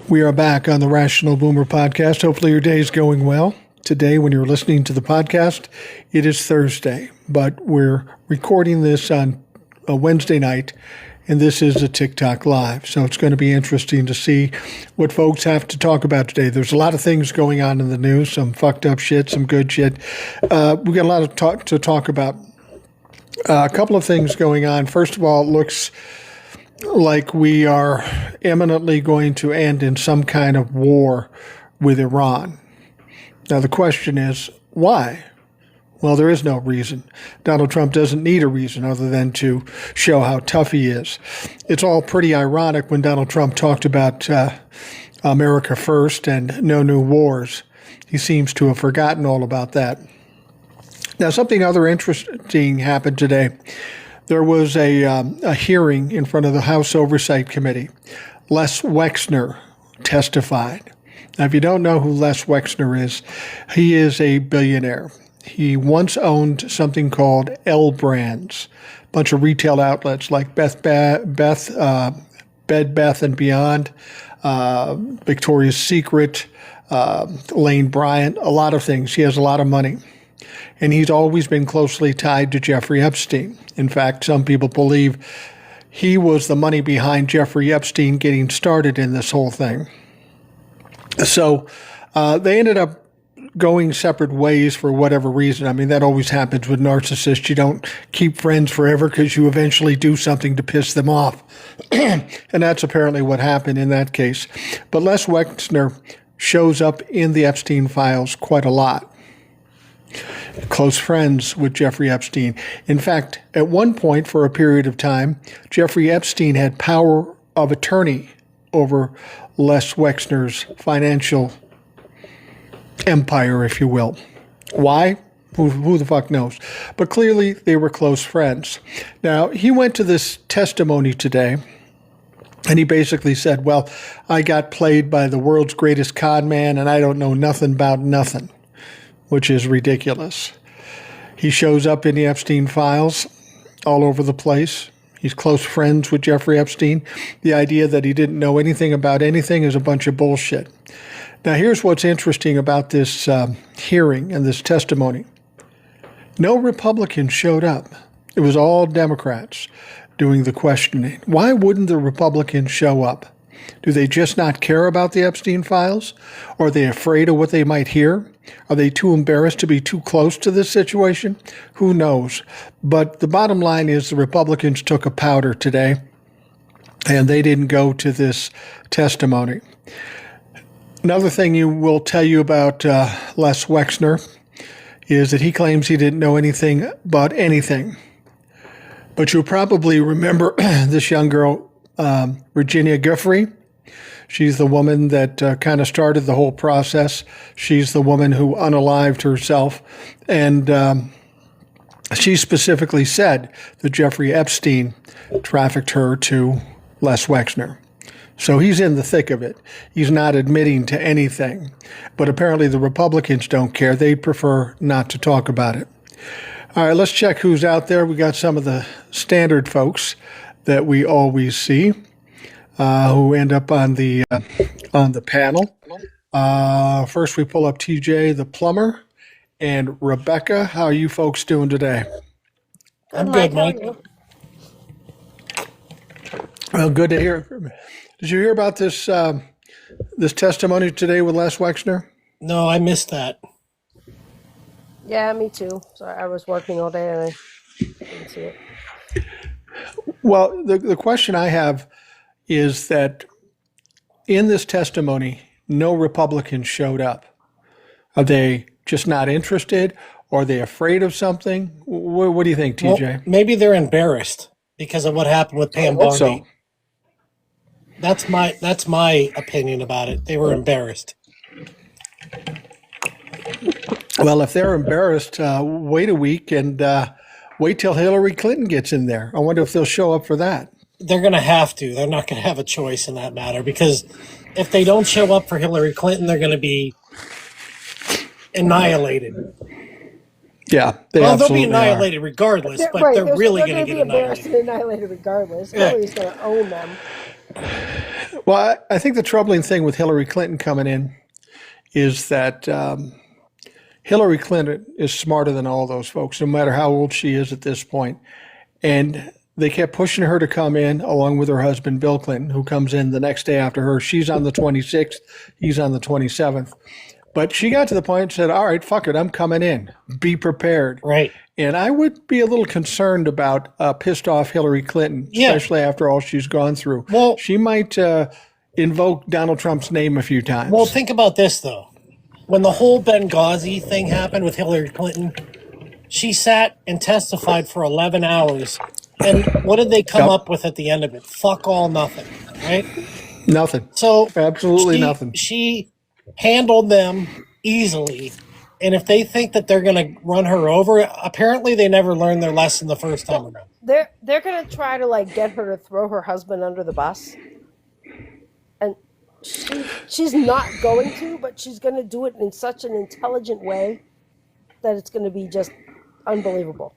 We are back on the Rational Boomer podcast. Hopefully your day is going well. Today, when you're listening to the podcast, it is Thursday, but we're recording this on a Wednesday night, and this is a TikTok Live. So it's going to be interesting to see what folks have to talk about today. There's a lot of things going on in the news, some fucked up shit, some good shit. We got a lot to talk about. A couple of things going on. First of all, it looks like we are imminently going to end in some kind of war with Iran. Now, the question is, why? Well, there is no reason. Donald Trump doesn't need a reason other than to show how tough he is. It's all pretty ironic when Donald Trump talked about America first and no new wars. He seems to have forgotten all about that. Now, something other interesting happened today. There was a hearing in front of the House Oversight Committee. Les Wexner testified. Now, if you don't know who Les Wexner is, he is a billionaire. He once owned something called L Brands, a bunch of retail outlets like Bed Bath and Beyond, Victoria's Secret, Lane Bryant, a lot of things. He has a lot of money. And he's always been closely tied to Jeffrey Epstein. In fact, some people believe he was the money behind Jeffrey Epstein getting started in this whole thing. So they ended up going separate ways for whatever reason. I mean, that always happens with narcissists. You don't keep friends forever because you eventually do something to piss them off. And that's apparently what happened in that case. But Les Wexner shows up in the Epstein files quite a lot. Close friends with Jeffrey Epstein. In fact, at one point for a period of time, Jeffrey Epstein had power of attorney over Les Wexner's financial empire, if you will. Why? Who the fuck knows? But clearly they were close friends. Now, he went to this testimony today, and he basically said, well, I got played by the world's greatest con man, and I don't know nothing about nothing, which is ridiculous. He shows up in the Epstein files all over the place. He's close friends with Jeffrey Epstein. The idea that he didn't know anything about anything is a bunch of bullshit. Now, here's what's interesting about this hearing and this testimony. No Republicans showed up. It was all Democrats doing the questioning. Why wouldn't the Republicans show up? Do they just not care about the Epstein files? Or are they afraid of what they might hear? Are they too embarrassed to be too close to this situation? Who knows? But the bottom line is the Republicans took a powder today, and they didn't go to this testimony. Another thing you will tell you about Les Wexner is that he claims he didn't know anything about anything. But you'll probably remember this young girl, Virginia Giuffre. She's the woman that kind of started the whole process. She's the woman who unalived herself. And she specifically said that Jeffrey Epstein trafficked her to Les Wexner. So he's in the thick of it. He's not admitting to anything. But apparently the Republicans don't care. They'd prefer not to talk about it. All right, let's check who's out there. We got some of the standard folks that we always see who end up on the panel. First, we pull up TJ the plumber and Rebecca. How are you folks doing today? I'm good, Mike. Well, good to hear from you. Did you hear about this this testimony today with Les Wexner? No, I missed that. Yeah, me too. So I was working all day and I didn't see it. Well, the question I have is that in this testimony, no Republicans showed up. Are they just not interested? Or are they afraid of something? What do you think, TJ? Well, maybe they're embarrassed because of what happened with Pam Bondi. So. That's my opinion about it. They were embarrassed. Well, if they're embarrassed, wait a week and wait till Hillary Clinton gets in there. I wonder if they'll show up for that. They're going to have to. They're not going to have a choice in that matter because if they don't show up for Hillary Clinton, they're going to be annihilated. Yeah, they'll be annihilated regardless, but right, they're really going to be get embarrassed and annihilated regardless. Hillary's going to own them. Well, I think the troubling thing with Hillary Clinton coming in is that Hillary Clinton is smarter than all those folks, no matter how old she is at this point. And they kept pushing her to come in along with her husband, Bill Clinton, who comes in the next day after her. She's on the 26th. He's on the 27th. But she got to the point and said, all right, fuck it, I'm coming in. Be prepared. Right. And I would be a little concerned about pissed off Hillary Clinton, especially after all she's gone through. Well, she might invoke Donald Trump's name a few times. Well, think about this, though. When the whole Benghazi thing happened with Hillary Clinton, she sat and testified for 11 hours. And what did they come up with at the end of it? Fuck all, nothing, right? Nothing. So absolutely nothing. She handled them easily. And if they think that they're going to run her over, apparently they never learned their lesson the first time around. They're going to try to like get her to throw her husband under the bus. And she's not going to, but she's going to do it in such an intelligent way that it's going to be just unbelievable.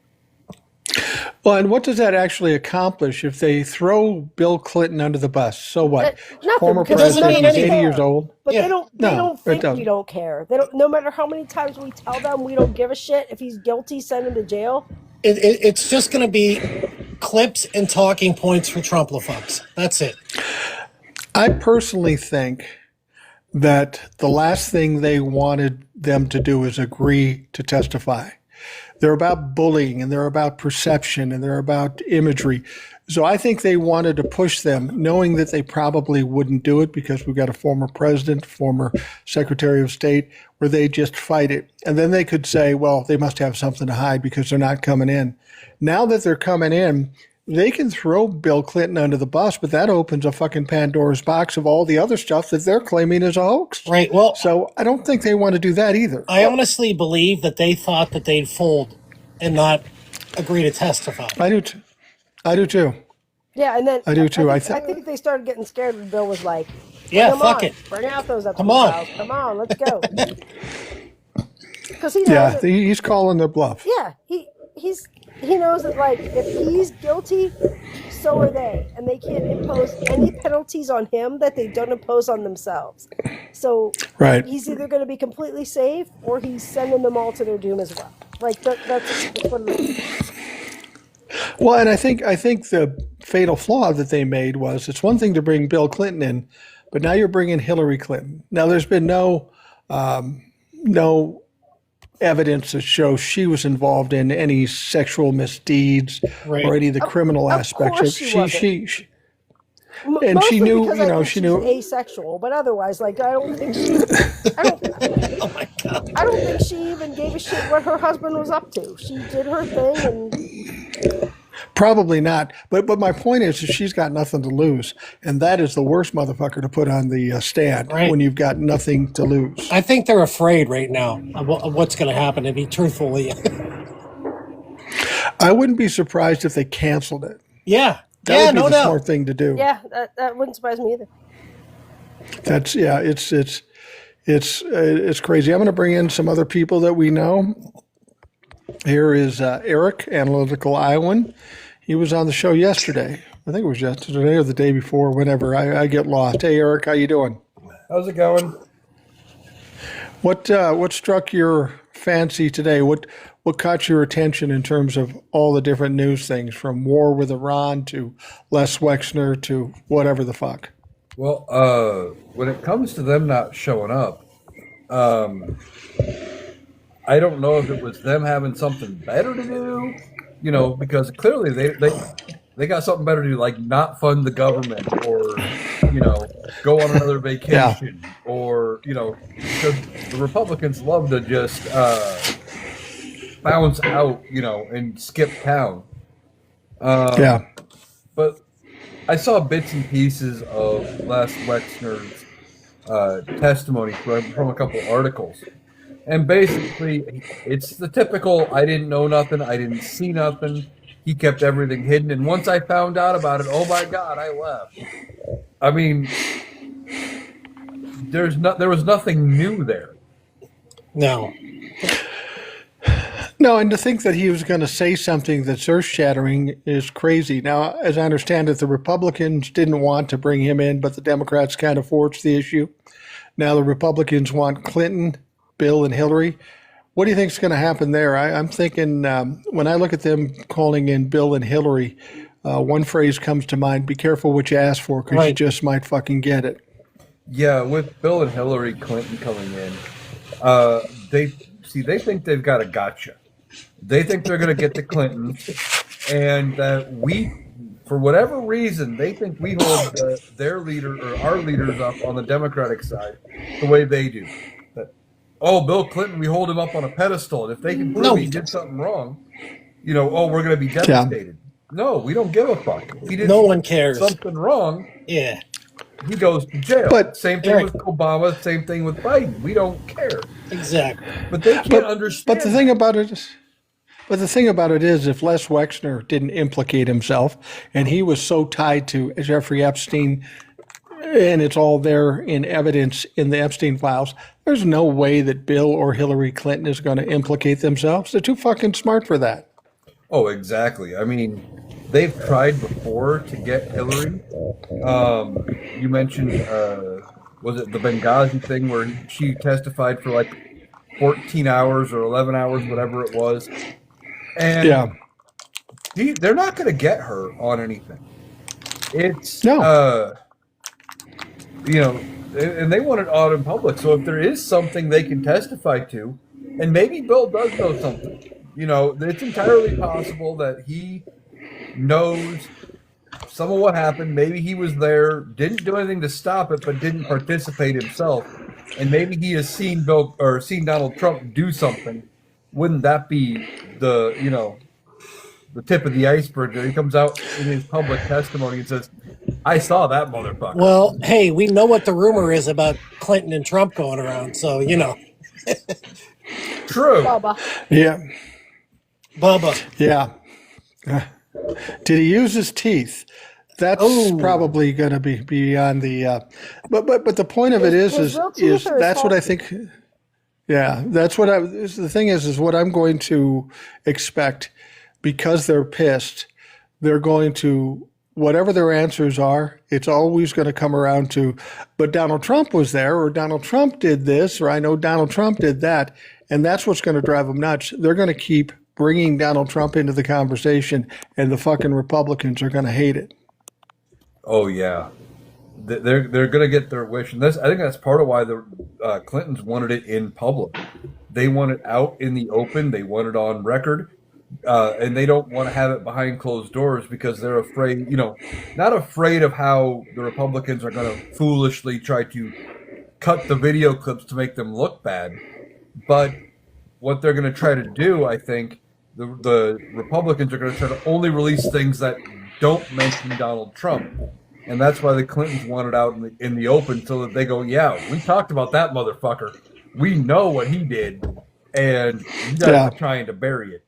Well, and what does that actually accomplish if they throw Bill Clinton under the bus? So what? Nothing, Former because it doesn't president, mean he's 80 anything. years old. But they don't think doesn't. we don't care. They don't. No matter how many times we tell them we don't give a shit. If he's guilty, send him to jail. It's just going to be clips and talking points for Trump-la-fucks. That's it. I personally think that the last thing they wanted them to do is agree to testify. They're about bullying, and they're about perception, and they're about imagery. So I think they wanted to push them, knowing that they probably wouldn't do it because we've got a former president, former secretary of state, where they just fight it. And then they could say, well, they must have something to hide because they're not coming in. Now that they're coming in, they can throw Bill Clinton under the bus, but that opens a fucking Pandora's box of all the other stuff that they're claiming is a hoax. Right. Well, so I don't think they want to do that either. I honestly believe that they thought that they'd fold and not agree to testify. I do too. Yeah, and then I do too. I think they started getting scared when Bill was like, "Yeah, fuck it, bring out those come on, files. Come on, let's go." Because he knows he's calling their bluff. Yeah, he knows that like if he's guilty, so are they, and they can't impose any penalties on him that they don't impose on themselves. So he's either going to be completely safe or he's sending them all to their doom as well. Like that's what it is. Well, and I think the fatal flaw that they made was it's one thing to bring Bill Clinton in, but now you're bringing Hillary Clinton. Now there's been no evidence that shows she was involved in any sexual misdeeds or any of the criminal aspects. Of course she and mostly she knew, because she knew asexual, but otherwise, like I don't think she. Oh my God. I don't think she even gave a shit what her husband was up to. She did her thing and. Probably not. But my point is she's got nothing to lose. And that is the worst motherfucker to put on the stand when you've got nothing to lose. I think they're afraid right now of what's going to happen, to be truthfully. I wouldn't be surprised if they canceled it. Yeah. That would be no the doubt. smart thing to do. Yeah, that wouldn't surprise me either. That's it's crazy. I'm going to bring in some other people that we know. Here is Eric, Analytical Iowan. He was on the show yesterday. I think it was yesterday or the day before, whenever. I get lost. Hey, Eric, how you doing? How's it going? What struck your fancy today? What caught your attention in terms of all the different news things, from war with Iran to Les Wexner to whatever the fuck? Well, when it comes to them not showing up, I don't know if it was them having something better to do, because clearly they got something better to do, like not fund the government or, go on another vacation or, because the Republicans love to just bounce out, and skip town. But I saw bits and pieces of Les Wexner's testimony from a couple articles. And basically, it's the typical, I didn't know nothing, I didn't see nothing. He kept everything hidden. And once I found out about it, oh my God, I left. I mean, there was nothing new there. No. No, and to think that he was going to say something that's earth-shattering is crazy. Now, as I understand it, the Republicans didn't want to bring him in, but the Democrats kind of forced the issue. Now the Republicans want Clinton, Bill, and Hillary. What do you think is going to happen there? I'm thinking when I look at them calling in Bill and Hillary, one phrase comes to mind: be careful what you ask for, because you just might fucking get it. Yeah, with Bill and Hillary Clinton coming in, they think they've got a gotcha. They think they're going to get the Clintons, and that for whatever reason, they think we hold their leader or our leaders up on the Democratic side the way they do. That, Bill Clinton, we hold him up on a pedestal, and if they can prove he did something wrong, we're going to be devastated. Yeah. No, we don't give a fuck. If he did no one cares. Something wrong. Yeah. He goes to jail. But same thing with Obama, same thing with Biden. We don't care. Exactly. But they can't understand. But the thing about it is, if Les Wexner didn't implicate himself, and he was so tied to Jeffrey Epstein, and it's all there in evidence in the Epstein files, there's no way that Bill or Hillary Clinton is going to implicate themselves. They're too fucking smart for that. Oh, exactly. I mean, they've tried before to get Hillary. You mentioned, was it the Benghazi thing where she testified for like 14 hours or 11 hours, whatever it was. And they're not going to get her on anything. It's, and they want it out in public. So if there is something they can testify to, and maybe Bill does know something, it's entirely possible that he knows some of what happened. Maybe he was there, didn't do anything to stop it, but didn't participate himself. And maybe he has seen Donald Trump do something. Wouldn't that be the tip of the iceberg that he comes out in his public testimony and says, I saw that motherfucker. Well, hey, we know what the rumor is about Clinton and Trump going around, so True. Bubba. Yeah. Bubba. Yeah. Did he use his teeth? That's probably going to be beyond the. But the point of it is that's what I think. Yeah, that's what the thing is what I'm going to expect, because they're pissed. They're going to, whatever their answers are, it's always going to come around to, but Donald Trump was there, or Donald Trump did this, or I know Donald Trump did that. And that's what's going to drive them nuts. They're going to keep bringing Donald Trump into the conversation, and the fucking Republicans are going to hate it. Oh, yeah. They're going to get their wish. And I think that's part of why the Clintons wanted it in public. They want it out in the open. They want it on record. And they don't want to have it behind closed doors because they're afraid, not afraid of how the Republicans are going to foolishly try to cut the video clips to make them look bad. But what they're going to try to do, I think, the Republicans are going to try to only release things that don't mention Donald Trump. And that's why the Clintons want it out in the open, so that they go, yeah, we talked about that motherfucker. We know what he did, and you guys are trying to bury it.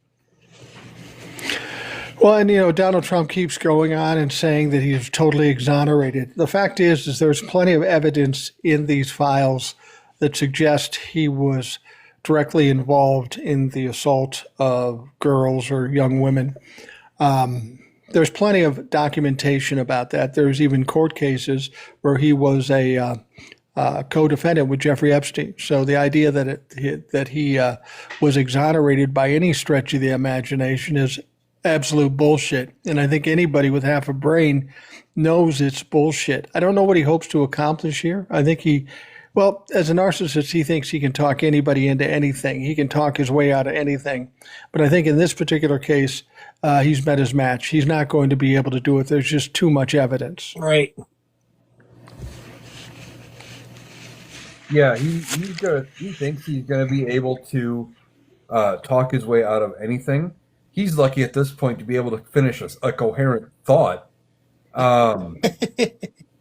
Well, and Donald Trump keeps going on and saying that he's totally exonerated. The fact is there's plenty of evidence in these files that suggest he was directly involved in the assault of girls or young women. There's plenty of documentation about that. There's even court cases where he was a co-defendant with Jeffrey Epstein. So the idea that he was exonerated by any stretch of the imagination is absolute bullshit. And I think anybody with half a brain knows it's bullshit. I don't know what he hopes to accomplish here. I think as a narcissist, he thinks he can talk anybody into anything. He can talk his way out of anything. But I think in this particular case, he's met his match. He's not going to be able to do it. There's just too much evidence. Right. Yeah, he thinks he's going to be able to talk his way out of anything. He's lucky at this point to be able to finish a coherent thought,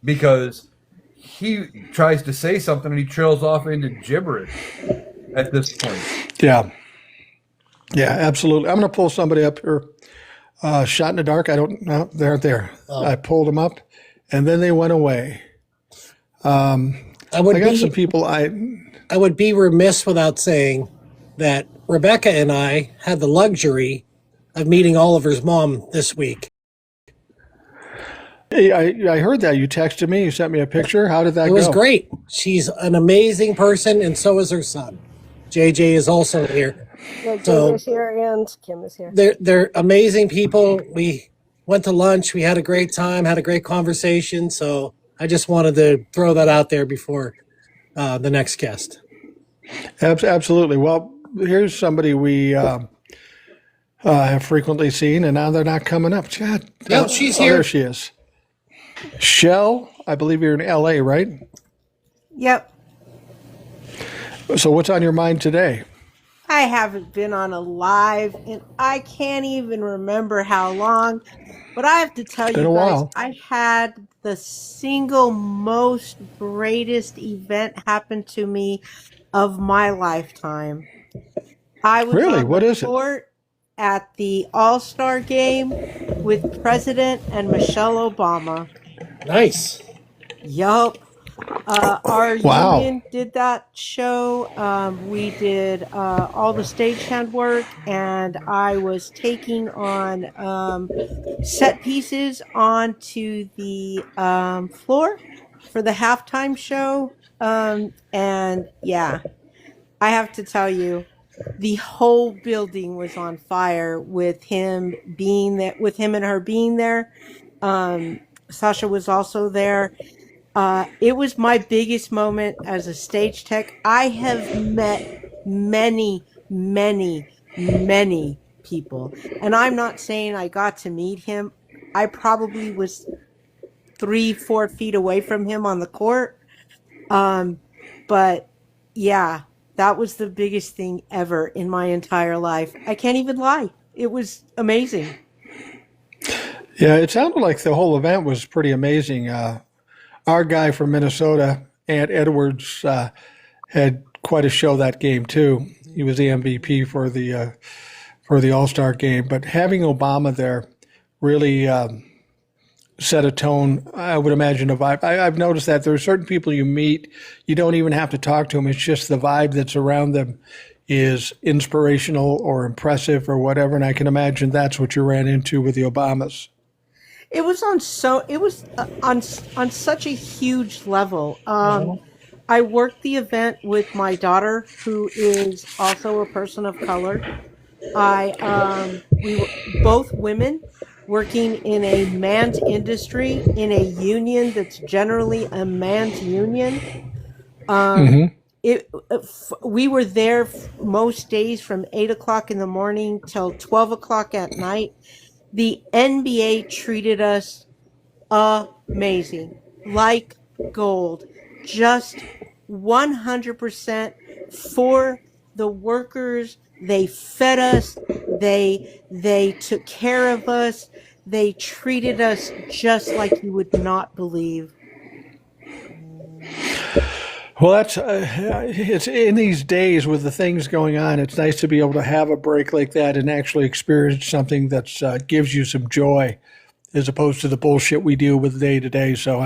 because he tries to say something and he trails off into gibberish at this point. Yeah, absolutely. I'm going to pull somebody up here. Shot in the dark. I don't know. They aren't there. I pulled them up, and then they went away. I got some people. I would be remiss without saying that Rebecca and I had the luxury of meeting Oliver's mom this week. Hey, I heard that. You texted me. You sent me a picture. How did that go? It was great. She's an amazing person, and so is her son. JJ is also here. Yeah, Jim So is here and Kim is here. they're amazing people. We went to lunch. We had a great time, had a great conversation. So I just wanted to throw that out there before the next guest. Absolutely. Well, here's somebody we have frequently seen, and now they're not coming up. Chad. No, she's here. There she is. Shell, I believe you're in LA, right? Yep. So what's on your mind today? I haven't been on a live and I can't even remember how long. But I have to tell you Been a guys, while. I had the single most greatest event happen to me of my lifetime. I was Really? on What the is it? court at the All-Star game with President and Michelle Obama. Nice. Yup. Our Wow. union did that show. We did all the stagehand work, and I was taking on set pieces onto the floor for the halftime show. And yeah, I have to tell you, the whole building was on fire with him being there, with him and her being there. Sasha was also there. It was my biggest moment as a stage tech. I have met many, many, many people. And I'm not saying I got to meet him. I probably was 3-4 feet away from him on the court. But yeah, that was the biggest thing ever in my entire life. I can't even lie. It was amazing. Yeah, it sounded like the whole event was pretty amazing. Our guy from Minnesota, Ant Edwards, had quite a show that game too. He was the MVP for the All-Star game. But having Obama there really set a tone. I would imagine a vibe. I've noticed that there are certain people you meet, you don't even have to talk to them. It's just the vibe that's around them is inspirational or impressive or whatever. And I can imagine that's what you ran into with the Obamas. It was on on such a huge level. I worked the event with my daughter, who is also a person of color. We were both women working in a man's industry in a union that's generally a man's union. We were there most days from 8 o'clock in the morning till 12 o'clock at night. The NBA treated us amazing, like gold, just 100% for the workers. They fed us, they took care of us, they treated us just like you would not believe. Well, that's it's in these days with the things going on. It's nice to be able to have a break like that and actually experience something that gives you some joy, as opposed to the bullshit we deal with day to day. So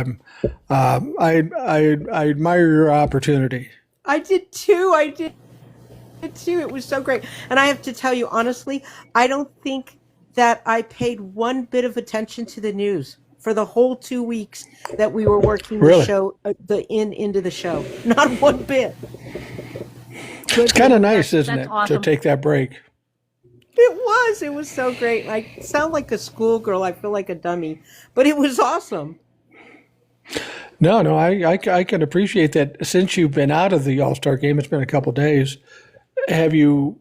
I admire your opportunity. I did too. It was so great. And I have to tell you honestly, I don't think that I paid one bit of attention to the news for the whole 2 weeks that we were working Really? the show, into the show. Not one bit. It's kind of nice, isn't That's it, awesome. to take that break? It was so great. I sound like a schoolgirl. I feel like a dummy, but it was awesome. No, I can appreciate that. Since you've been out of the All-Star game, it's been a couple days. Have you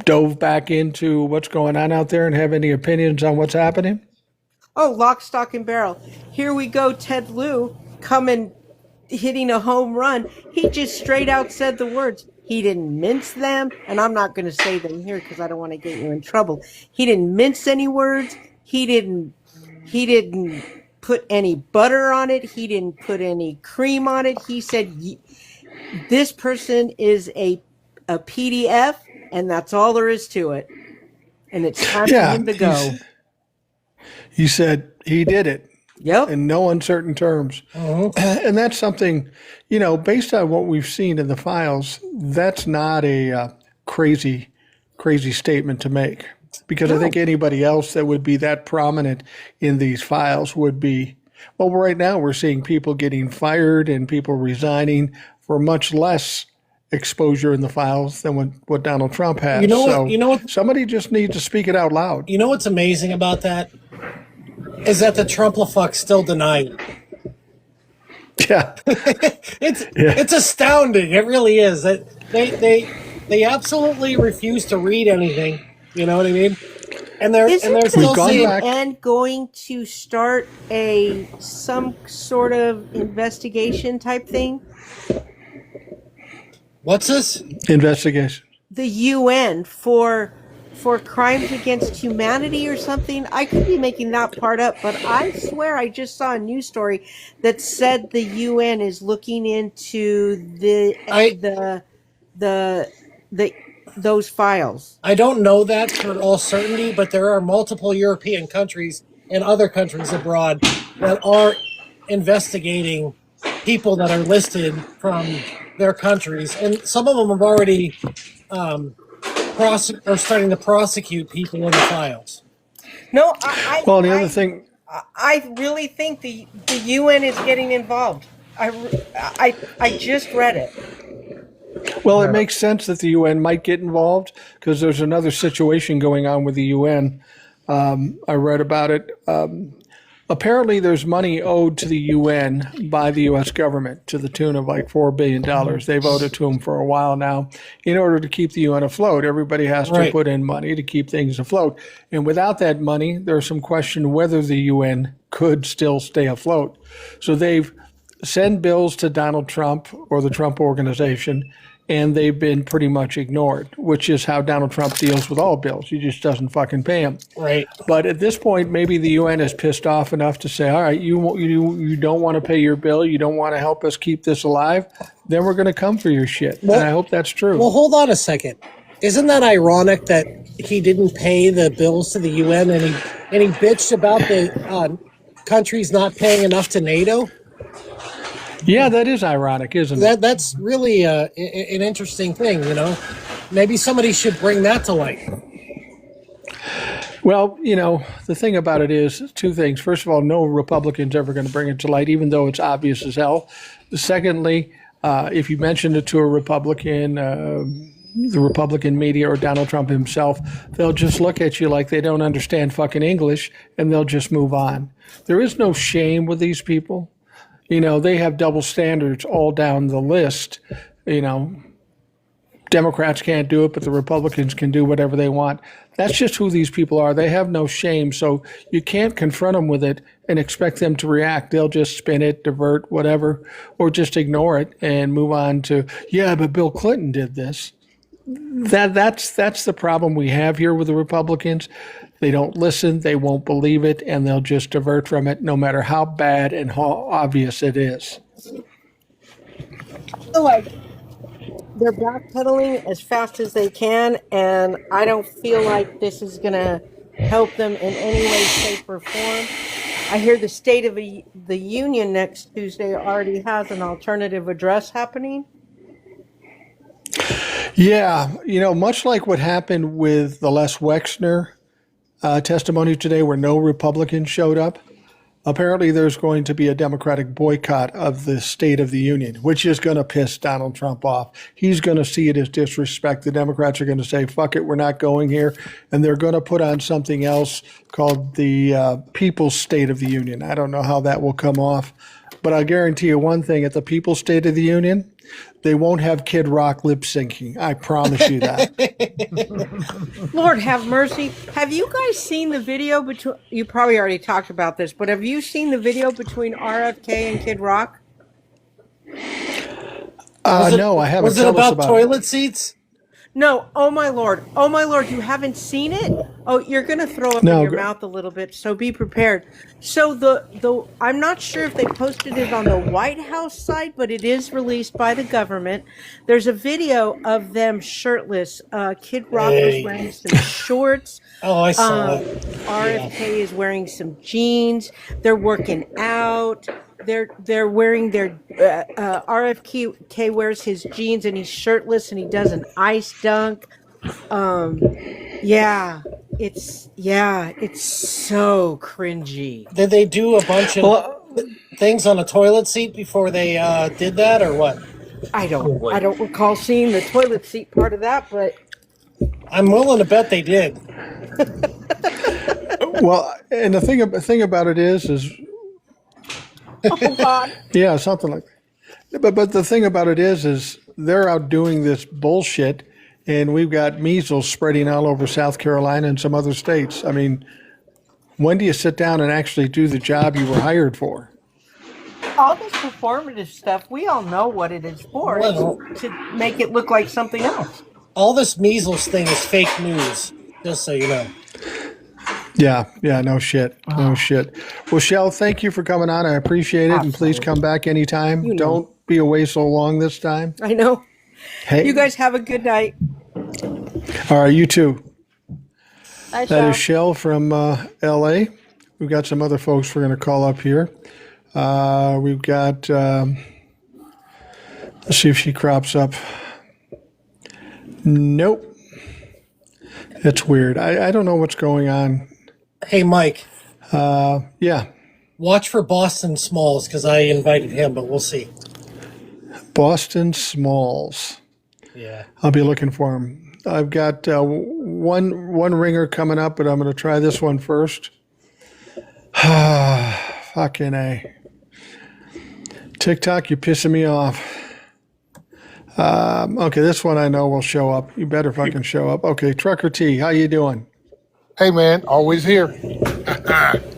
dove back into what's going on out there and have any opinions on what's happening? Oh, lock, stock, and barrel. Here we go, Ted Lieu coming, hitting a home run. He just straight out said the words. He didn't mince them, and I'm not going to say them here because I don't want to get you in trouble. He didn't mince any words. He didn't put any butter on it. He didn't put any cream on it. He said, this person is a PDF, and that's all there is to it. And it's time for him to go. He said he did it Yep. in no uncertain terms. And that's something, based on what we've seen in the files, that's not a crazy, crazy statement to make. Because I think anybody else that would be that prominent in these files would be, well, right now we're seeing people getting fired and people resigning for much less exposure in the files than what Donald Trump has. You know what? Somebody just needs to speak it out loud. You know what's amazing about that is that the Trumplafucks still deny it. Yeah. It's astounding. It really is. That they absolutely refuse to read anything. You know what I mean? And they're still saying, and going to start some sort of investigation type thing. What's this? Investigation. The UN for crimes against humanity or something. I could be making that part up, but I swear I just saw a news story that said the UN is looking into those files. I don't know that for all certainty, but there are multiple European countries and other countries abroad that are investigating people that are listed from their countries, and some of them have already are starting to prosecute people in the files. No, other thing, I really think the UN is getting involved. I just read it. well, it makes sense that the UN might get involved because there's another situation going on with the UN. I read about it. Apparently, there's money owed to the UN by the U.S. government to the tune of like $4 billion. They've owed it to them for a while now. In order to keep the UN afloat, everybody has to put in money to keep things afloat. And without that money, there's some question whether the UN could still stay afloat. So they've sent bills to Donald Trump or the Trump Organization, and they've been pretty much ignored, which is how Donald Trump deals with all bills. He just doesn't fucking pay them. Right. But at this point, maybe the UN is pissed off enough to say, all right, you don't want to pay your bill, you don't want to help us keep this alive, then we're going to come for your shit. Well, and I hope that's true. Well, hold on a second. Isn't that ironic that he didn't pay the bills to the UN and he bitched about the countries not paying enough to NATO? Yeah, that is ironic, isn't it? That's really an interesting thing, you know. Maybe somebody should bring that to light. Well, the thing about it is two things. First of all, no Republican's ever going to bring it to light, even though it's obvious as hell. Secondly, if you mention it to a Republican, the Republican media or Donald Trump himself, they'll just look at you like they don't understand fucking English, and they'll just move on. There is no shame with these people. They have double standards all down the list. Democrats can't do it, but the Republicans can do whatever they want. That's just who these people are. They have no shame, so you can't confront them with it and expect them to react. They'll just spin it, divert, whatever, or just ignore it and move on to, yeah, but Bill Clinton did this. That's the problem we have here with the Republicans. They don't listen, they won't believe it, and they'll just divert from it no matter how bad and how obvious it is. I feel like they're backpedaling as fast as they can, and I don't feel like this is going to help them in any way, shape, or form. I hear the State of the Union next Tuesday already has an alternative address happening. Yeah, much like what happened with the Les Wexner testimony today where no Republicans showed up, apparently there's going to be a Democratic boycott of the State of the Union, which is going to piss Donald Trump off. He's going to see it as disrespect. The Democrats are going to say, fuck it, we're not going here. And they're going to put on something else called the People's State of the Union. I don't know how that will come off. But I'll guarantee you one thing, at the People's State of the Union, they won't have Kid Rock lip syncing. I promise you that. Lord have mercy. Have you guys seen the video between, you probably already talked about this, but have you seen the video between RFK and Kid Rock? No, I haven't. Was it about toilet seats? No, oh my lord, you haven't seen it? Oh, you're gonna throw up in your mouth a little bit, so be prepared. So the I'm not sure if they posted it on the White House site, but it is released by the government. There's a video of them shirtless. Kid Rock is wearing some shorts. Oh, I saw that. RFK is wearing some jeans. They're working out. they're wearing their RFK wears his jeans and he's shirtless and he does an ice dunk. Yeah, it's so cringy. Did they do a bunch of things on a toilet seat before they did that, or what? I don't recall seeing the toilet seat part of that, but I'm willing to bet they did. Well, and the thing about it is oh god, yeah, something like that. But the thing about it is they're out doing this bullshit, and we've got measles spreading all over South Carolina and some other states. I mean, when do you sit down and actually do the job you were hired for? all this performative stuff, we all know what it is for. Well, It's to make it look like something else. all this measles thing is fake news, just so you know. Yeah, no shit. No shit. Well, Shell, thank you for coming on. I appreciate it. And please come back anytime. You know. Don't be away so long this time. I know. Hey. You guys have a good night. All right, you too. I That is Shell from L.A. We've got some other folks we're going to call up here. We've got, let's see if she crops up. Nope. It's weird. I don't know what's going on. Hey, Mike, Yeah. watch for Boston Smalls because I invited him, but we'll see. Boston Smalls. Yeah. I'll be looking for him. I've got one ringer coming up, but I'm going to try this one first. Fucking A. TikTok, you're pissing me off. Okay, this one I know will show up. You better fucking show up. Okay, Trucker T, how you doing? Hey man, always here.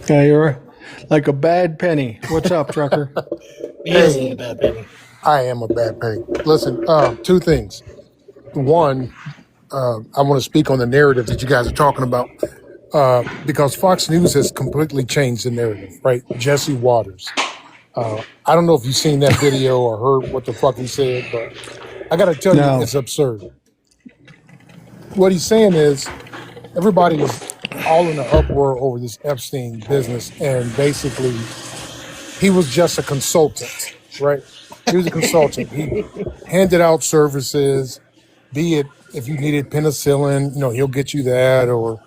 Yeah, you're like a bad penny. What's up, Trucker? He is a bad baby. I am a bad penny. Listen, two things. One, I want to speak on the narrative that you guys are talking about because Fox News has completely changed the narrative, right? Jesse Waters. I don't know if you've seen that video or heard what the fuck he said, but I got to tell No. you, it's absurd. What he's saying is everybody is all in an uproar over this Epstein business, and basically he was just a consultant, right? He was a consultant. He handed out services, be it if you needed penicillin, he'll get you that, or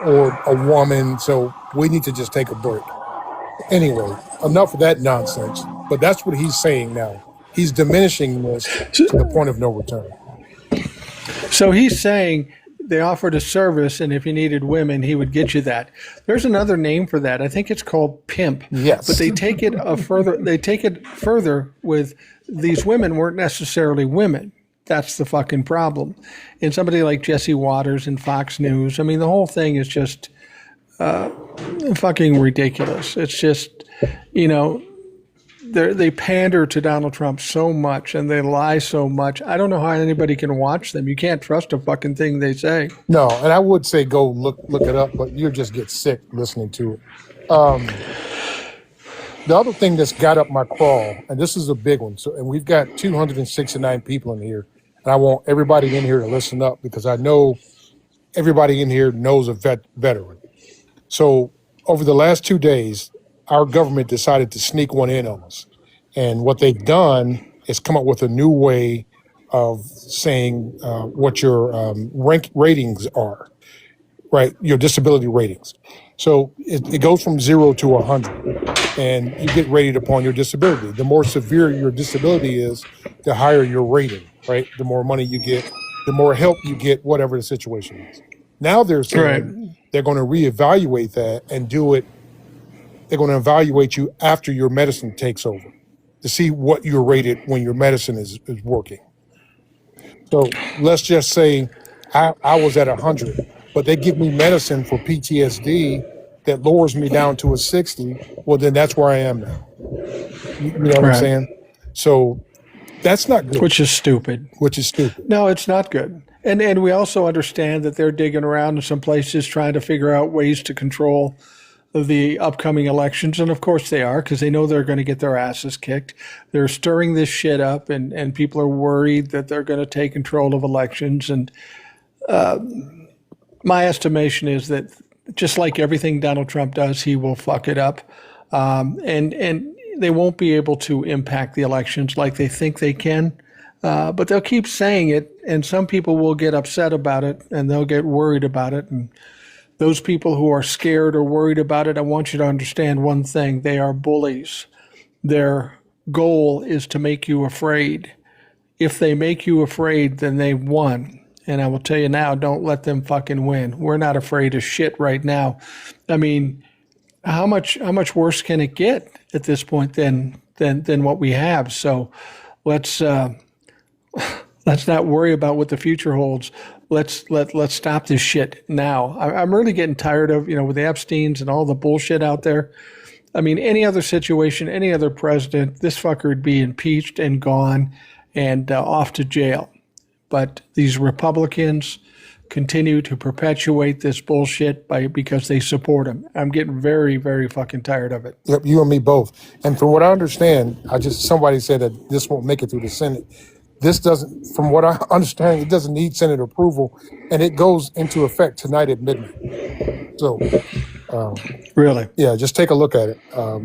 a woman. So we need to just take a break. Anyway, enough of that nonsense. But that's what he's saying now. He's diminishing this to the point of no return. So he's saying they offered a service, and if you needed women, he would get you that. There's another name for that. I think it's called pimp. Yes. But they take it further. They take it further with these women weren't necessarily women. That's the fucking problem. And somebody like Jesse Waters and Fox News. I mean, the whole thing is just fucking ridiculous. It's just, they pander to Donald Trump so much and they lie so much. I don't know how anybody can watch them. You can't trust a fucking thing they say. No, and I would say go look it up, but you'll just get sick listening to it. The other thing that's got up my crawl, and this is a big one, and we've got 269 people in here, and I want everybody in here to listen up because I know everybody in here knows a veteran. So over the last 2 days, our government decided to sneak one in on us. And what they've done is come up with a new way of saying what your ratings are, right? Your disability ratings. So it goes from 0 to 100, and you get rated upon your disability. The more severe your disability is, the higher your rating, right? The more money you get, the more help you get, whatever the situation is. Now they're saying they're going to reevaluate that and do it. They're going to evaluate you after your medicine takes over to see what you're rated when your medicine is working. So let's just say I was at 100, but they give me medicine for PTSD that lowers me down to a 60. Well, then that's where I am now. You know what I'm saying? So that's not good. Which is stupid. No, it's not good. And we also understand that they're digging around in some places trying to figure out ways to control the upcoming elections. And of course they are, because they know they're going to get their asses kicked. They're stirring this shit up, and people are worried that they're going to take control of elections. And my estimation is that just like everything Donald Trump does, he will fuck it up. And they won't be able to impact the elections like they think they can. But they'll keep saying it, and some people will get upset about it, and they'll get worried about it. And those people who are scared or worried about it, I want you to understand one thing. They are bullies. Their goal is to make you afraid. If they make you afraid, then they won. And I will tell you now, don't let them fucking win. We're not afraid of shit right now. I mean, how much worse can it get at this point than what we have? So let's not worry about what the future holds. Let's stop this shit now. I'm really getting tired of, with the Epsteins and all the bullshit out there. I mean, any other situation, any other president, this fucker would be impeached and gone and off to jail. But these Republicans continue to perpetuate this bullshit because they support him. I'm getting very, very fucking tired of it. Yep, you and me both. And from what I understand, somebody said that this won't make it through the Senate. This doesn't, from what I understand, it doesn't need Senate approval, and it goes into effect tonight at midnight. So, really, yeah, just take a look at it.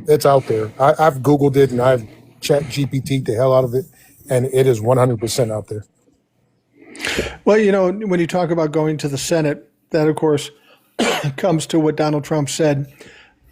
It's out there. I've Googled it and I've chat GPT'd the hell out of it, and it is 100% out there. Well, when you talk about going to the Senate, that, of course, comes to what Donald Trump said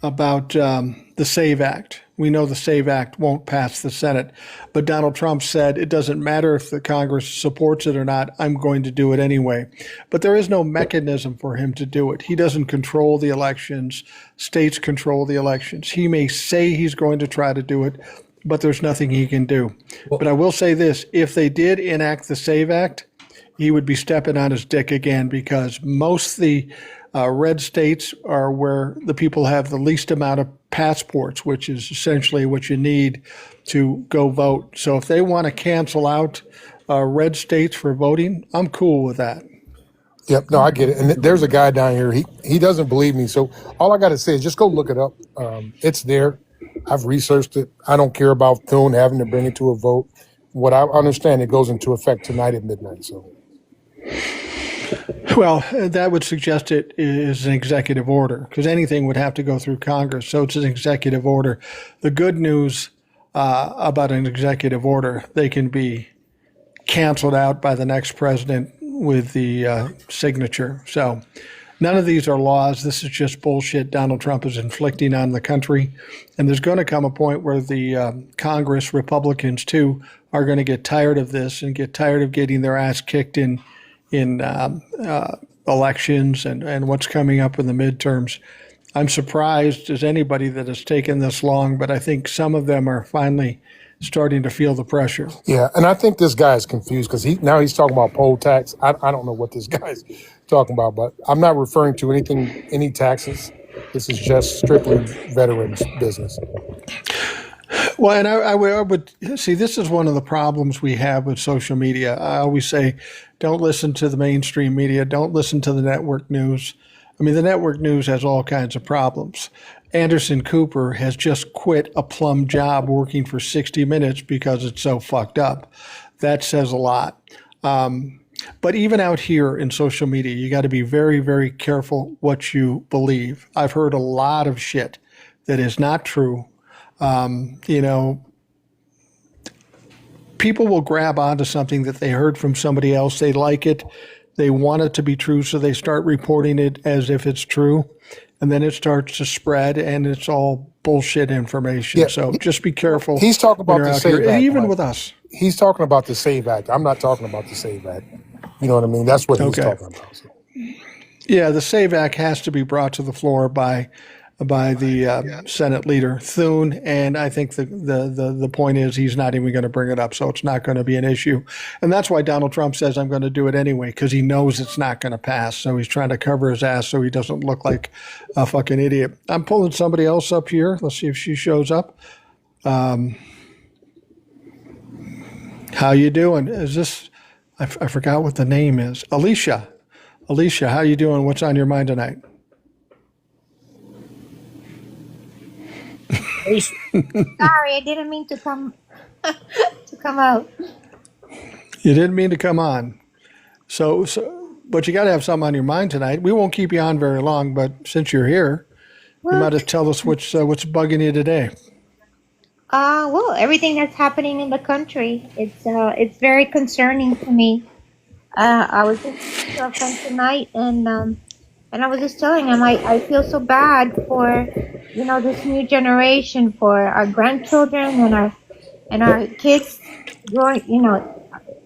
about the SAVE Act. We know the SAVE Act won't pass the Senate, but Donald Trump said it doesn't matter if the Congress supports it or not, I'm going to do it anyway. But there is no mechanism for him to do it. He doesn't control the elections. States control the elections. He may say he's going to try to do it, but there's nothing he can do. But I will say this, if they did enact the SAVE Act, he would be stepping on his dick again, because most of the red states are where the people have the least amount of passports, which is essentially what you need to go vote. So if they want to cancel out red states for voting, I'm cool with that. Yep, no, I get it. And there's a guy down here. He doesn't believe me. So all I got to say is just go look it up. It's there. I've researched it. I don't care about Thune having to bring it to a vote. What I understand, it goes into effect tonight at midnight. So. Well, that would suggest it is an executive order, because anything would have to go through Congress. So it's an executive order. The good news about an executive order, they can be canceled out by the next president with the signature. So none of these are laws. This is just bullshit Donald Trump is inflicting on the country. And there's going to come a point where the Congress, Republicans too, are going to get tired of this and get tired of getting their ass kicked in elections and what's coming up in the midterms. I'm surprised as anybody that it's taken this long, but I think some of them are finally starting to feel the pressure. Yeah, and I think this guy is confused because he's talking about poll tax. I don't know what this guy's talking about, but I'm not referring to any taxes. This is just strictly veterans business. Well, and I would see, this is one of the problems we have with social media. I always say, don't listen to the mainstream media. Don't listen to the network news. I mean, the network news has all kinds of problems. Anderson Cooper has just quit a plum job working for 60 Minutes because it's so fucked up. That says a lot. But even out here in social media, you got to be very, very careful what you believe. I've heard a lot of shit that is not true. People will grab onto something that they heard from somebody else. They like it. They want it to be true, so they start reporting it as if it's true. And then it starts to spread, and it's all bullshit information. Yeah, so just be careful. He's talking about the SAVE Act. Even with us. He's talking about the SAVE Act. I'm not talking about the SAVE Act. You know what I mean? That's what he's talking about. So. Yeah, the SAVE Act has to be brought to the floor by the Senate leader Thune, and I think the point is he's not even going to bring it up, so it's not going to be an issue. And that's why Donald Trump says I'm going to do it anyway, because he knows it's not going to pass. So he's trying to cover his ass so he doesn't look like a fucking idiot. I'm pulling somebody else up here. Let's see if she shows up. How you doing? Is this? I forgot what the name is. Alicia. Alicia, how you doing? What's on your mind tonight? Sorry, I didn't mean to come out. You didn't mean to come on. So but you got to have something on your mind tonight. We won't keep you on very long, but since you're here, you might just tell us what's bugging you today. Well, everything that's happening in the country, it's very concerning to me. I was just speaking to a friend tonight, and I was just telling him I feel so bad for, this new generation, for our grandchildren and our kids growing.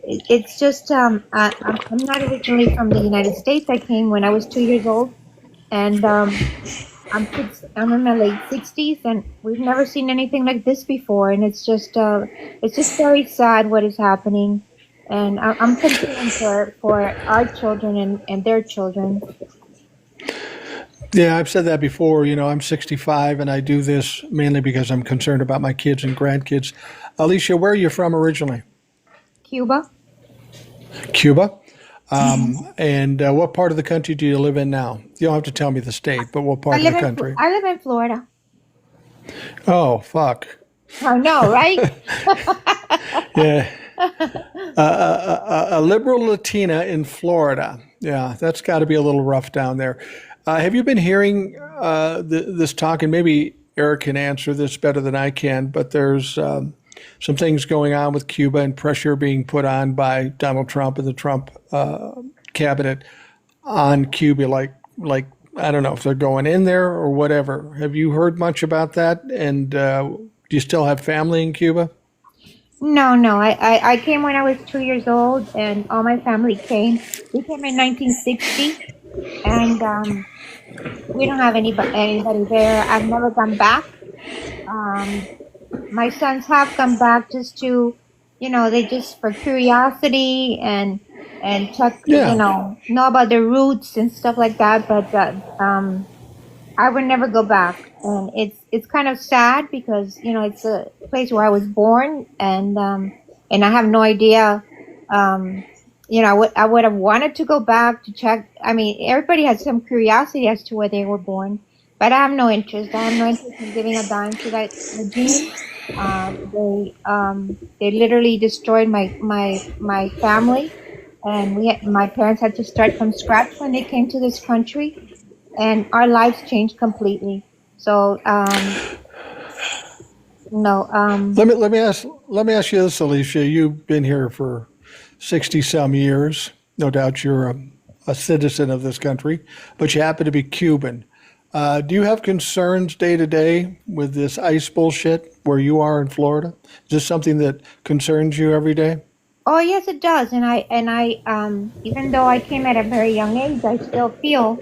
It's just I'm not originally from the United States. I came when I was 2 years old, and I'm in my late 60s, and we've never seen anything like this before. And it's just very sad what is happening, and I'm concerned for our children and their children. Yeah, I've said that before. I'm 65 and I do this mainly because I'm concerned about my kids and grandkids. Alicia, where are you from originally? Cuba. Cuba. And what part of the country do you live in now? You don't have to tell me the state, but what part of the country? I live in Florida. Oh, fuck. I know, right? Yeah. A liberal Latina in Florida. Yeah, that's got to be a little rough down there. Have you been hearing this talk? And maybe Eric can answer this better than I can, but there's some things going on with Cuba and pressure being put on by Donald Trump and the Trump cabinet on Cuba, like I don't know if they're going in there or whatever. Have you heard much about that? And do you still have family in Cuba? No. I came when I was 2 years old, and all my family came. We came in 1960, and we don't have anybody there. I've never gone back. My sons have come back just to, they just for curiosity and check, Yeah. know about their roots and stuff like that. But I would never go back, and it's kind of sad because it's a place where I was born, and I have no idea. I would have wanted to go back to check. I mean, everybody has some curiosity as to where they were born, but I have no interest. I have no interest in giving a dime to that regime. They literally destroyed my family, and my parents had to start from scratch when they came to this country, and our lives changed completely. So no. Let me ask you this, Alicia. You've been here for 60 some years. No doubt you're a citizen of this country, but you happen to be Cuban. Do you have concerns day to day with this ICE bullshit where you are in Florida? Is this something that concerns you every day? Oh yes, it does, and I even though I came at a very young age, I still feel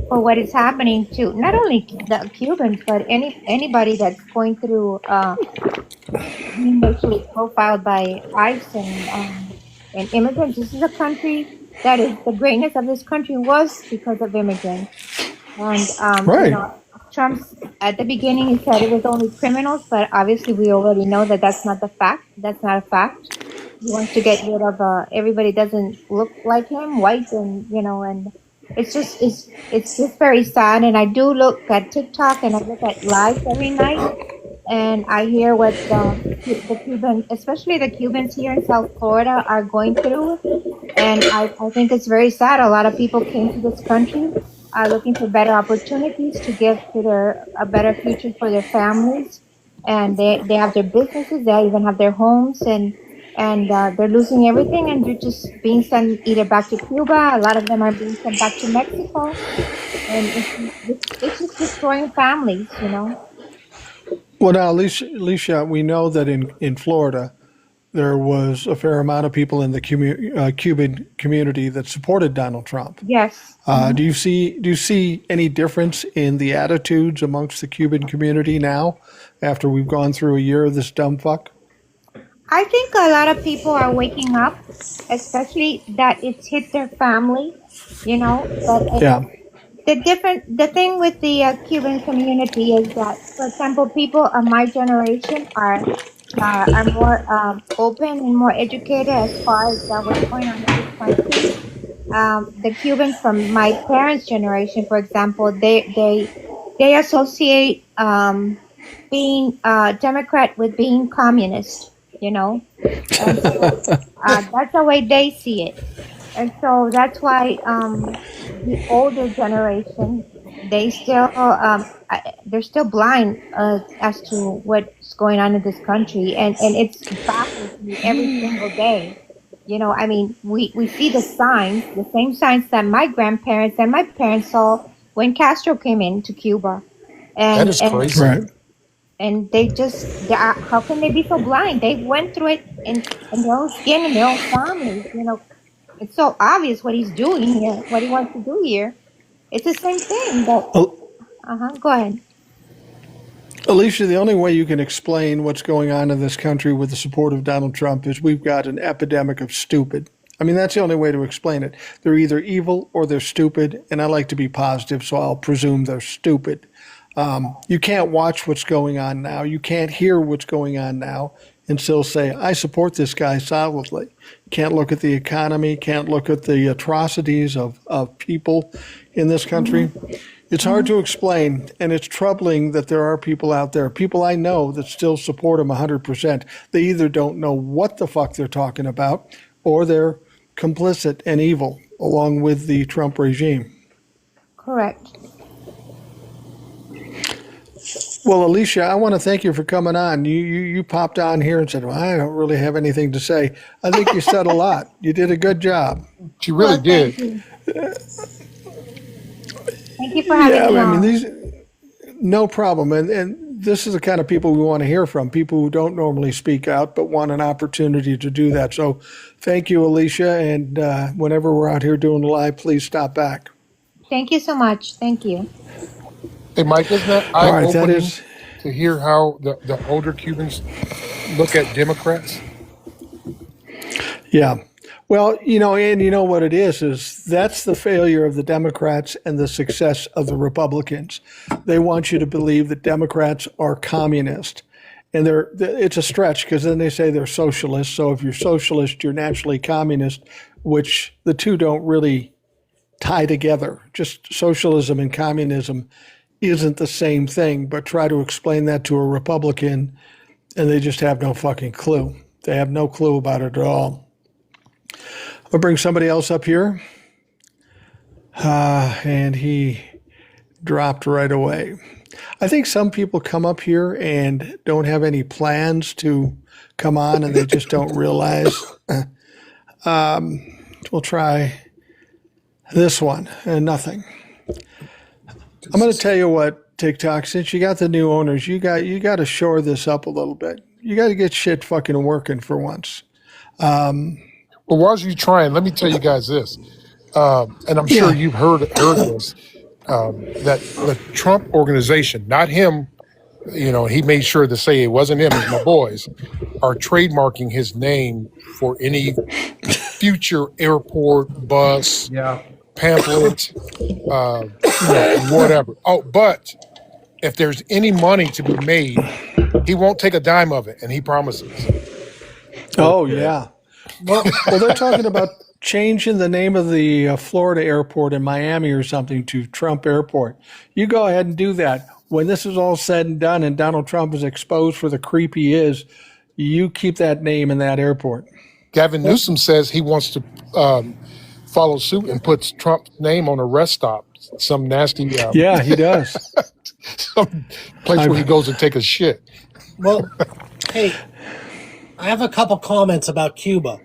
for what is happening to not only the Cubans but anybody that's going through being racially profiled by ICE and immigrants. This is a country that is the greatness of this country was because of immigrants, and Right. Trump's at the beginning he said it was only criminals, but obviously we already know that that's not the fact. That's not a fact. He wants to get rid of everybody doesn't look like him, white, and it's just very sad. And I do look at TikTok and I look at lives every night, and I hear what the Cubans, especially the Cubans here in South Florida, are going through, and I think it's very sad. A lot of people came to this country looking for better opportunities to give to a better future for their families, and they have their businesses, they even have their homes, and they're losing everything, and they're just being sent either back to Cuba. A lot of them are being sent back to Mexico, and it's just destroying families. Well, now, Alicia, we know that in Florida, there was a fair amount of people in the Cuban community that supported Donald Trump. Yes. Do you see any difference in the attitudes amongst the Cuban community now, after we've gone through a year of this dumb fuck? I think a lot of people are waking up, especially that it's hit their family, But Yeah. the thing with the Cuban community is that, for example, people of my generation are more open and more educated as far as what's going on in this country. The Cubans from my parents' generation, for example, they associate being Democrat with being communist. And so, that's the way they see it, and so that's why the older generation they still they're still blind as to what's going on in this country, and it's baffles me every single day. You know, I mean, we see the signs, the same signs that my grandparents and my parents saw when Castro came into Cuba, That and is and crazy. Right. and how can they be so blind? They went through it in their own skin and their own families. You know, it's so obvious what he's doing here, what he wants to do here. It's the same thing, but Al- go ahead. Alicia, the only way you can explain what's going on in this country with the support of Donald Trump is we've got an epidemic of stupid. I mean, that's the only way to explain it. They're either evil or they're stupid, and I like to be positive, so I'll presume they're stupid. You can't watch what's going on now. You can't hear what's going on now and still say, I support this guy solidly. Can't look at the economy, can't look at the atrocities of people in this country. It's hard to explain, and it's troubling that there are people out there, people I know that still support him 100%. They either don't know what the fuck they're talking about, or they're complicit and evil along with the Trump regime. Correct. Well, Alicia, I want to thank you for coming on. You popped on here and said, well, I don't really have anything to say. I think you said a lot. You did a good job. She really did. Thank you. Thank you for having me I mean, on. no problem. And this is the kind of people we want to hear from, people who don't normally speak out but want an opportunity to do that. So thank you, Alicia. And whenever we're out here doing the live, please stop back. Thank you so much. Thank you. Hey, Mike, isn't that All right, that eye-opening is. to hear how the older Cubans look at Democrats? Yeah. Well, and you know what it is that's the failure of the Democrats and the success of the Republicans. They want you to believe that Democrats are communist. And it's a stretch because then they say they're socialist. So if you're socialist, you're naturally communist, which the two don't really tie together. Just socialism and communism isn't the same thing, but try to explain that to a Republican and they just have no fucking clue. They have no clue about it at all. I'll bring somebody else up here. And he dropped right away. I think some people come up here and don't have any plans to come on and they just don't realize. We'll try this one and nothing. I'm going to tell you what, TikTok, since you got the new owners, you got to shore this up a little bit. You got to get shit fucking working for once. Well, while you're trying, let me tell you guys this, and I'm sure you've heard this, that the Trump organization, not him, he made sure to say it wasn't him, it's my boys, are trademarking his name for any future airport, bus, pamphlet, whatever. Oh, but if there's any money to be made, he won't take a dime of it, and he promises. Oh, yeah. Well, they're talking about changing the name of the Florida airport in Miami or something to Trump Airport. You go ahead and do that. When this is all said and done and Donald Trump is exposed for the creep he is, you keep that name in that airport. Gavin Newsom says he wants to follow suit and puts Trump's name on a rest stop, some nasty yeah, he does. some place where he goes to take a shit. Well, hey, I have a couple comments about Cuba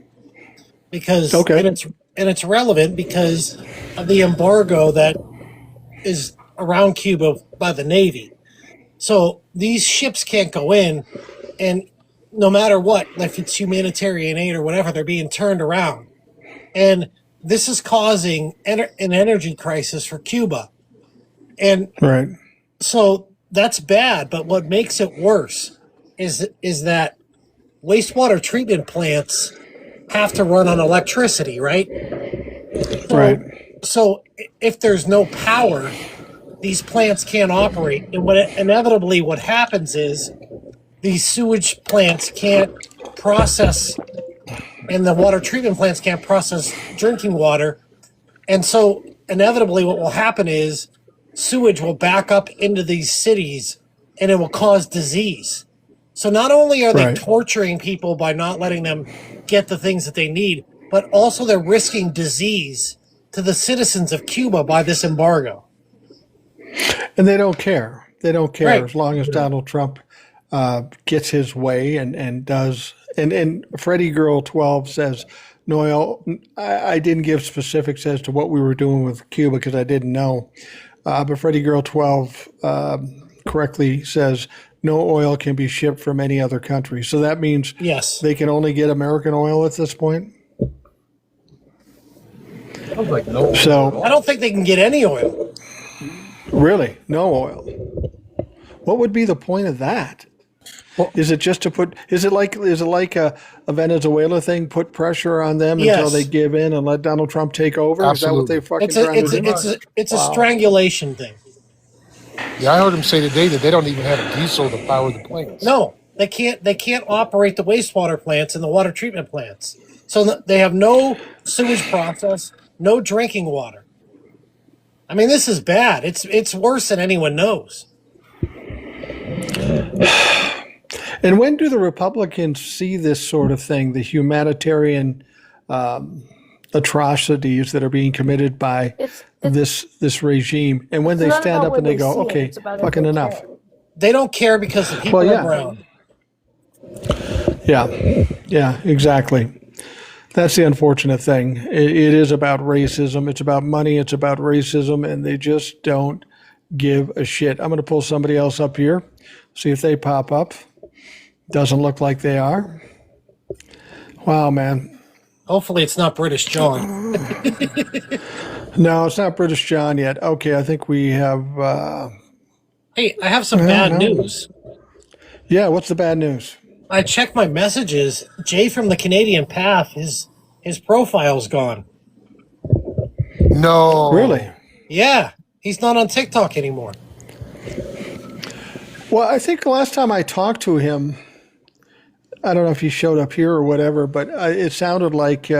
because and it's relevant because of the embargo that is around Cuba by the Navy. So these ships can't go in, and no matter what, if it's humanitarian aid or whatever, they're being turned around. And this is causing an energy crisis for Cuba. And so that's bad, but what makes it worse is that wastewater treatment plants have to run on electricity, right? So if there's no power, these plants can't operate. And inevitably what happens is these sewage plants can't process, and the water treatment plants can't process drinking water. And so inevitably what will happen is sewage will back up into these cities and it will cause disease. So not only are they torturing people by not letting them get the things that they need, but also they're risking disease to the citizens of Cuba by this embargo. And they don't care. They don't care Right. as long as Donald Trump gets his way and does. And Freddie Girl 12 says, Noel, I didn't give specifics as to what we were doing with Cuba because I didn't know. But Freddie Girl 12 correctly says no oil can be shipped from any other country. So that means Yes. they can only get American oil at this point. Sounds like no. So I don't think they can get any oil. really, no oil. What would be the point of that? Is it just to put? Is it like a Venezuela thing? Put pressure on them until Yes. they give in and let Donald Trump take over? Is that what Absolutely. they fucking It's a trying it's to a, do? it's a strangulation thing. Yeah, I heard him say today that they don't even have diesel to power the planes. No, they can't operate the wastewater plants and the water treatment plants. So they have no sewage process, no drinking water. I mean, this is bad. It's worse than anyone knows. And when do the Republicans see this sort of thing, the humanitarian atrocities that are being committed by It's this regime? And when they not stand about up when and they they go, see it, okay, it's about if fucking they enough. care. They don't care because the people Well, yeah. are brown. Yeah, exactly. That's the unfortunate thing. It is about racism. It's about money. It's about racism, and they just don't give a shit. I'm going to pull somebody else up here, see if they pop up. Doesn't look like they are. Wow, man. Hopefully, it's not British John. No, it's not British John yet. Okay, I think we have. Hey, I have some bad news. Yeah, what's the bad news? I checked my messages. Jay from the Canadian Path, his profile's gone. No. Really? Yeah, he's not on TikTok anymore. Well, I think the last time I talked to him, I don't know if he showed up here or whatever, but it sounded like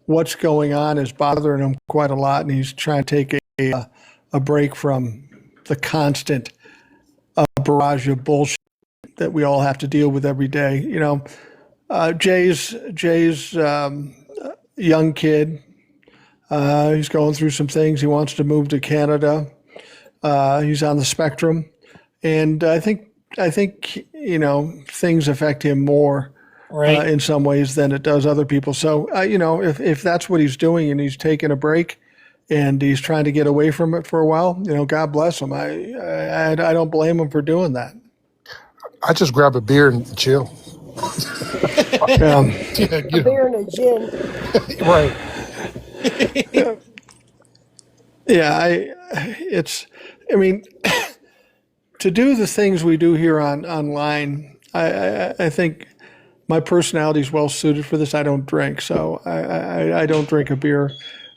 what's going on is bothering him quite a lot, and he's trying to take a break from the constant barrage of bullshit that we all have to deal with every day. You know, Jay's young kid. He's going through some things. He wants to move to Canada. He's on the spectrum, and I think you know things affect him more Right. in some ways than it does other people. So you know, if that's what he's doing and he's taking a break and he's trying to get away from it for a while, you know, God bless him. I don't blame him for doing that. I just grab a beer and chill. Yeah. Yeah, A beer and a gin. right. Yeah, I mean, to do the things we do here online, I think my personality is well suited for this. I don't drink, so I don't drink a beer,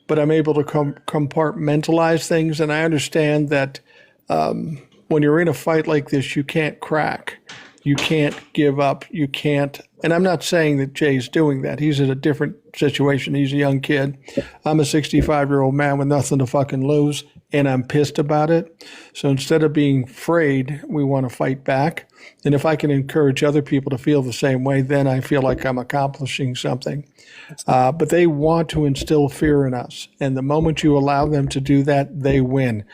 but I'm able to compartmentalize things, and I understand that when you're in a fight like this, you can't crack. You can't give up. You can't. And I'm not saying that Jay's doing that. He's in a different situation. He's a young kid. I'm a 65-year-old man with nothing to fucking lose, and I'm pissed about it. So instead of being afraid, we want to fight back. And if I can encourage other people to feel the same way, then I feel like I'm accomplishing something. But they want to instill fear in us. And the moment you allow them to do that, they win.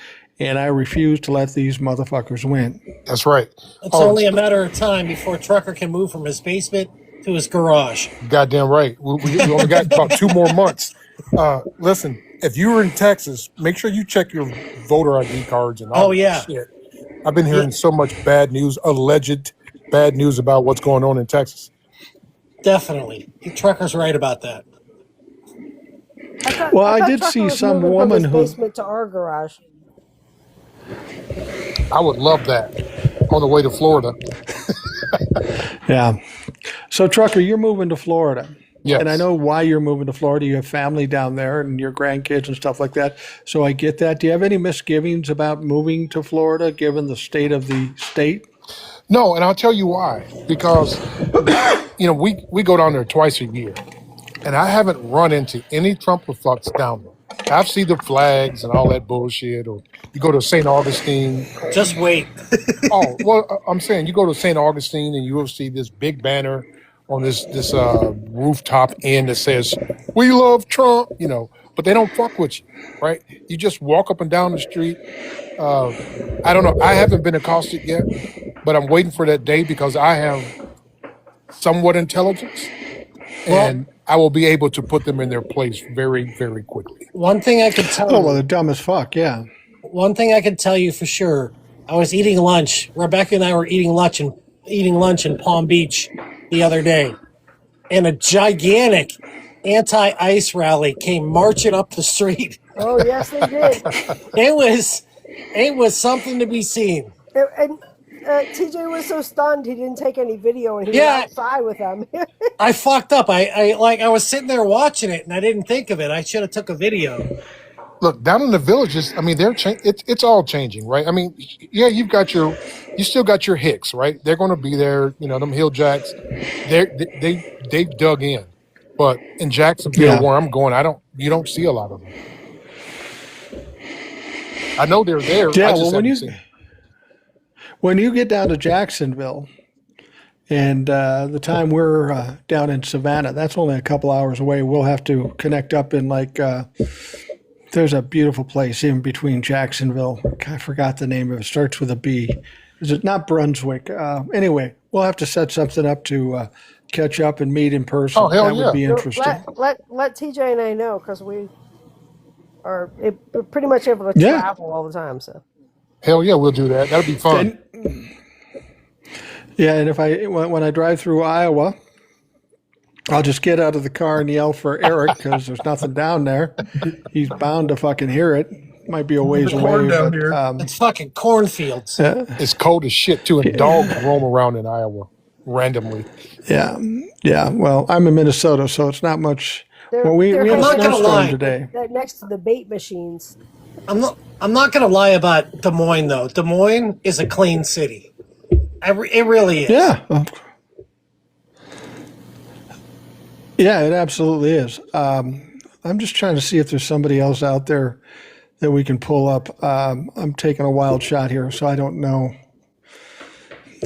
And I refuse to let these motherfuckers win. That's right. It's only a matter of time before Trucker can move from his basement to his garage. Goddamn right. We only got about 2 more months. Listen, if you were in Texas, make sure you check your voter ID cards and all Oh, that yeah. shit. I've been hearing so much bad news, alleged bad news about what's going on in Texas. Definitely. Trucker's right about that. Well, I thought did Trucker see was some moving woman from who- his basement to our garage. I would love that on the way to Florida. Yeah. So, Trucker, you're moving to Florida. Yes. And I know why you're moving to Florida. You have family down there and your grandkids and stuff like that. So I get that. Do you have any misgivings about moving to Florida given the state of the state? No, and I'll tell you why. Because, you know, we go down there twice a year, and I haven't run into any Trump fucks down there. I've seen the flags and all that bullshit, or you go to St. Augustine. Just wait. Oh, well, I'm saying you go to St. Augustine and you will see this big banner on this rooftop inn that says, we love Trump, you know, but they don't fuck with you, right? You just walk up and down the street. I don't know. I haven't been accosted yet, but I'm waiting for that day because I have somewhat intelligence, and I will be able to put them in their place very, very quickly. One thing I could tell Oh, well, you, they're dumb as fuck, yeah. one thing I could tell you for sure, I was eating lunch. Rebecca and I were eating lunch in Palm Beach the other day, and a gigantic anti-ICE rally came marching up the street. Oh yes, they did. It was something to be seen. And TJ was so stunned he didn't take any video, and he Yeah. was outside with them. I fucked up. I was sitting there watching it, and I didn't think of it. I should have took a video. Look, down in the villages, I mean, it's all changing, right? I mean, yeah, you still got your Hicks, right? They're going to be there, you know, them Hill Jacks. They've dug in, but in Jacksonville, where I'm going, you don't see a lot of them. I know they're there. Yeah, I just well, haven't seen them. when you get down to Jacksonville, and the time we're down in Savannah, that's only a couple hours away. We'll have to connect up in there's a beautiful place in between Jacksonville. I forgot the name of it. It starts with a B. Is it not Brunswick? Anyway, we'll have to set something up to catch up and meet in person. Oh, hell that yeah. would be interesting. let TJ and I know, because we are pretty much able to Yeah. travel all the time. So Hell yeah, we'll do that. That'll be fun. Yeah, and when I drive through Iowa, I'll just get out of the car and yell for Eric because there's nothing down there. He's bound to fucking hear it. Might be a ways There's away. corn down but, here. It's fucking cornfields. It's cold as shit too, and dogs roam around in Iowa randomly. yeah. Well, I'm in Minnesota, so it's not much. Well, we had a not gonna snowstorm lie. today. they're next to the bait machines. I'm not gonna lie about Des Moines though. Des Moines is a clean city. It really is. Yeah. Yeah, it absolutely is. I'm just trying to see if there's somebody else out there that we can pull up. I'm taking a wild shot here, so I don't know.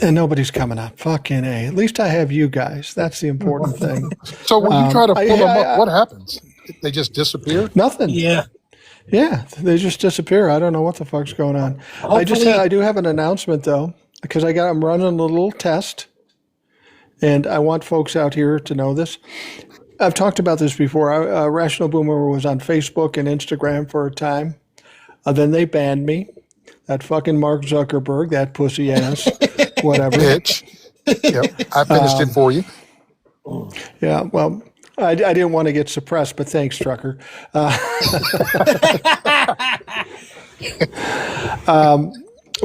And nobody's coming up. Fucking A. At least I have you guys. That's the important thing. So when you try to pull them I- up, what happens? They just disappear? Nothing. Yeah. Yeah, they just disappear. I don't know what the fuck's going on. Hopefully- I do have an announcement though, because I'm running a little test, and I want folks out here to know this. I've talked about this before. Rational Boomer was on Facebook and Instagram for a time. Then they banned me. That fucking Mark Zuckerberg, that pussy ass, whatever. Bitch. Yep. I finished it for you. Yeah, well, I didn't want to get suppressed, but thanks, Trucker.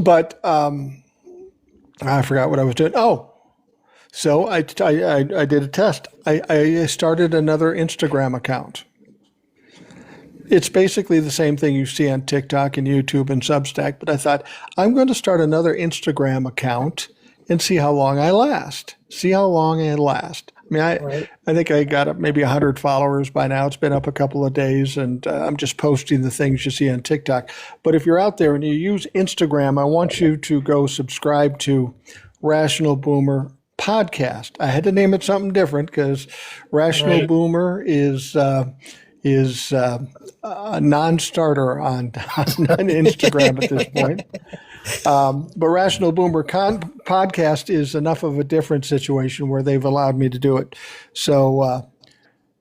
But I forgot what I was doing. Oh, so I did a test. I started another Instagram account. It's basically the same thing you see on TikTok and YouTube and Substack, but I thought I'm going to start another Instagram account and see how long I last. I mean, I think I got up maybe 100 followers by now. It's been up a couple of days, and I'm just posting the things you see on TikTok. But if you're out there and you use Instagram, I want you to go subscribe to Rational Boomer Podcast. I had to name it something different because Rational Boomer is a non-starter on Instagram at this point. But Rational Boomer Podcast is enough of a different situation where they've allowed me to do it. So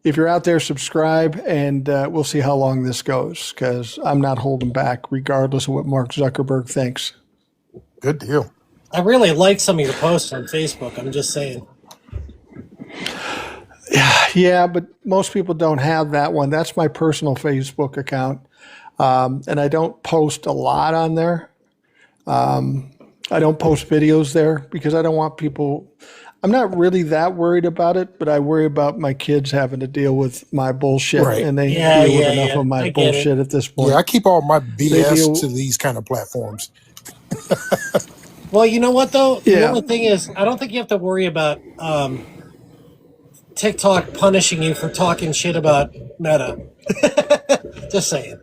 if you're out there, subscribe, and we'll see how long this goes, because I'm not holding back regardless of what Mark Zuckerberg thinks. Good deal. I really like some of your posts on Facebook. I'm just saying. Yeah, but most people don't have that one. That's my personal Facebook account. And I don't post a lot on there. I don't post videos there because I don't want people. I'm not really that worried about it, but I worry about my kids having to deal with my bullshit, Right. and they Yeah, deal with yeah, enough yeah. of my I get it. bullshit at this point. Yeah, I keep all my deal- BS to these kind of platforms. Well, you know what though? Yeah. The only thing is, I don't think you have to worry about TikTok punishing you for talking shit about Meta. Just saying.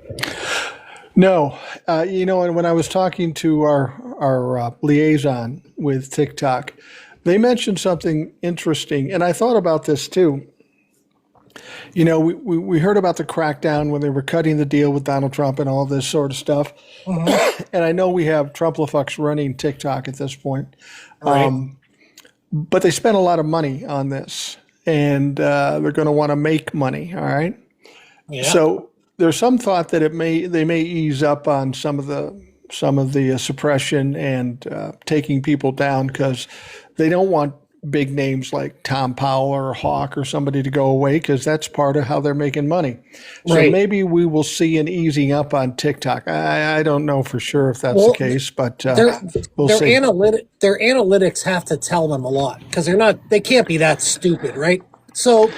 No, and when I was talking to our liaison with TikTok, they mentioned something interesting, and I thought about this too. You know, we heard about the crackdown when they were cutting the deal with Donald Trump and all this sort of stuff. And I know we have Trumplefucks running TikTok at this point. Right. But they spent a lot of money on this, and they're going to want to make money. All right. Yeah. So there's some thought that they may ease up on some of the suppression and taking people down because they don't want big names like Tom Powell or Hawk or somebody to go away because that's part of how they're making money. So Right. maybe we will see an easing up on TikTok. I don't know for sure if that's Well, the case, but we'll their see. their analytics have to tell them a lot because they can't be that stupid, right? So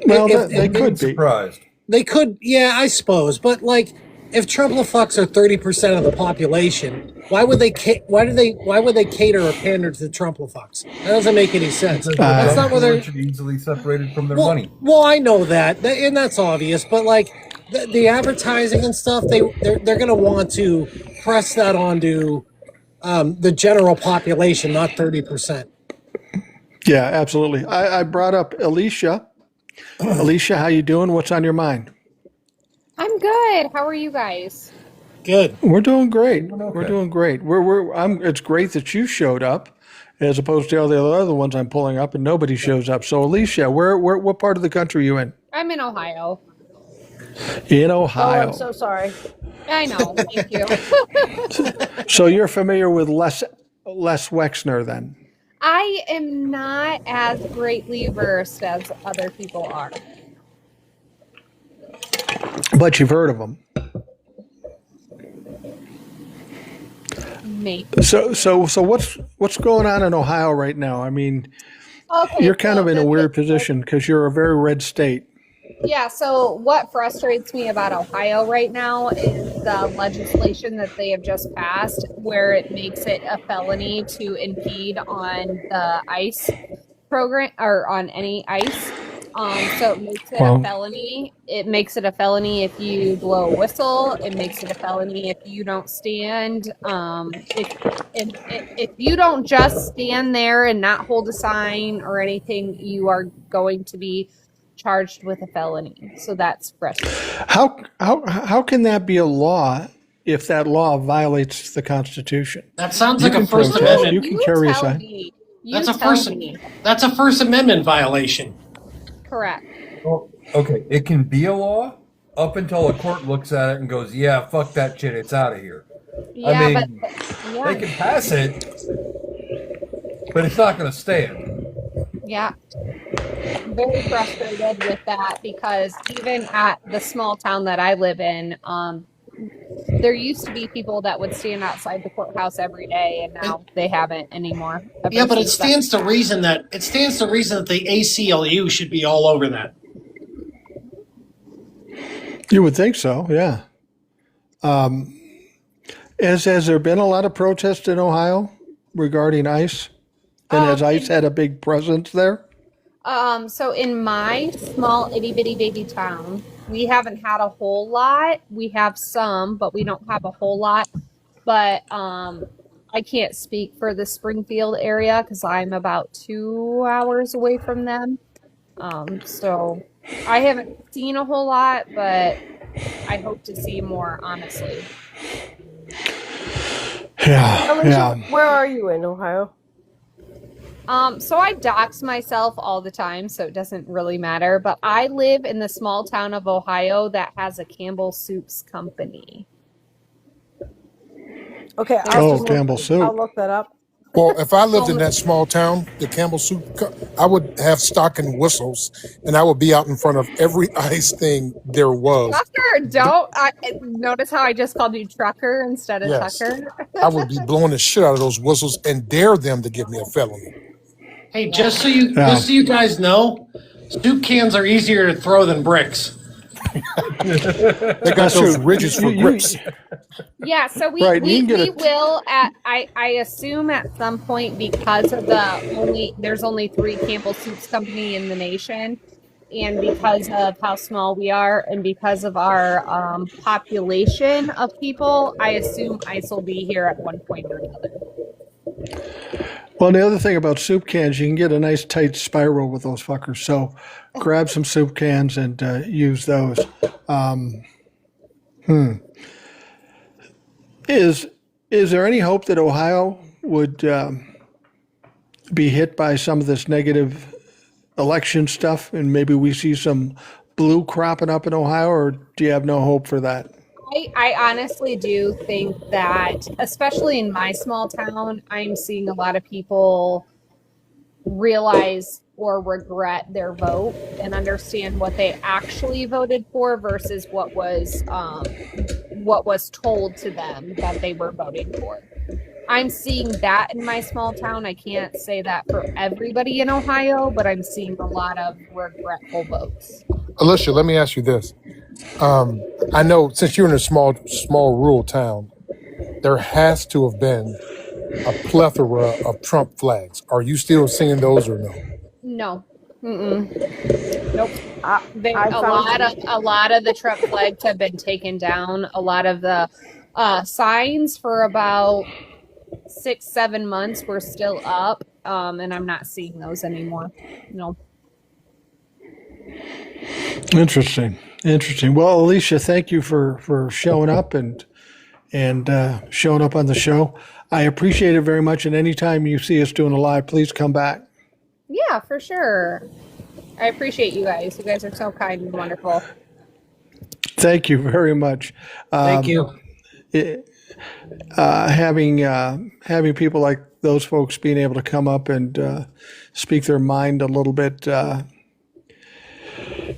Well, if- they if- could be. Surprised. They could, yeah, I suppose. But like, if Trumplefucks are 30% of the population, why would they cater or pander to the Trumplefucks? That doesn't make any sense. That's not what they're. easily separated from their Well, money. well, I know that, and that's obvious. But like the advertising and stuff, they're going to want to press that onto the general population, not 30%. Yeah, absolutely. I brought up Alicia. Alicia, how you doing? What's on your mind? I'm good. How are you guys? Good. We're doing great. okay. We're doing great. It's great that you showed up, as opposed to all the other ones I'm pulling up, and nobody shows up. So, Alicia, what part of the country are you in? I'm in Ohio. In Oh, Ohio. I'm so sorry. I know. Thank you. So you're familiar with Les Wexner, then? I am not as greatly versed as other people are. But you've heard of him. Maybe. So what's going on in Ohio right now? I mean, Okay. you're kind so of in a the- weird position because you're a very red state. Yeah, so what frustrates me about Ohio right now is the legislation that they have just passed where it makes it a felony to impede on the ICE program or on any ICE. So it makes it Wow. a felony. It makes it a felony if you blow a whistle. It makes it a felony if you don't stand. If you don't just stand there and not hold a sign or anything, you are going to be charged with a felony. So that's frustrating. How can that be a law if that law violates the Constitution? That sounds You like a can First protest. Amendment. You can carry a tell sign. me. That's You a tell first. me. That's a First Amendment violation. Correct. Well, okay, it can be a law up until a court looks at it and goes, "Yeah, fuck that shit, it's out of here." Yeah, mean, but They can pass it, but it's not going to stand. yeah. I'm very frustrated with that because even at the small town that I live in, there used to be people that would stand outside the courthouse every day, and now they haven't anymore. Yeah, but it Since that- stands to reason that the ACLU should be all over that. You would think so, yeah. Has there been a lot of protests in Ohio regarding ICE? And has ICE had a big presence there? So in my small itty bitty baby town, we haven't had a whole lot. We have some, but we don't have a whole lot. But I can't speak for the Springfield area because I'm about 2 hours away from them. So I haven't seen a whole lot, but I hope to see more, honestly. Yeah, Alicia, yeah. where are you in Ohio? So I dox myself all the time, so it doesn't really matter. But I live in the small town of Ohio that has a Campbell Soups company. Okay, Campbell Soup. I'll look that up. Well, if I lived in that small town, the Campbell Soup, I would have stock and whistles, and I would be out in front of every ICE thing there was. Trucker, don't notice how I just called you Trucker instead of Yes. Tucker. I would be blowing the shit out of those whistles and dare them to give me a felony. Hey, just so you guys know, soup cans are easier to throw than bricks. They got those ridges for grips. Yeah, so we Right, you can get we a- will at I assume at some point because of there's only 3 Campbell Soups company in the nation, and because of how small we are and because of our population of people, I assume ICE will be here at one point or another. Well, the other thing about soup cans, you can get a nice tight spiral with those fuckers. So grab some soup cans and use those. Um, is there any hope that Ohio would be hit by some of this negative election stuff, and maybe we see some blue cropping up in Ohio, or do you have no hope for that? I honestly do think that, especially in my small town, I'm seeing a lot of people realize or regret their vote and understand what they actually voted for versus what was told to them that they were voting for. I'm seeing that in my small town. I can't say that for everybody in Ohio, but I'm seeing a lot of regretful votes. Alicia, let me ask you this. I know since you're in a small rural town, there has to have been a plethora of Trump flags. Are you still seeing those or no? No. Mm-mm. Nope. A lot of the Trump flags have been taken down. A lot of the signs for about 6-7 months were still up, and I'm not seeing those anymore. No. Interesting. Well, Alicia, thank you for showing up and showing up on the show. I appreciate it very much. And anytime you see us doing a live, please come back. Yeah, for sure. I appreciate you guys. You guys are so kind and wonderful. Thank you very much. Thank you. Having people like those folks being able to come up and speak their mind a little bit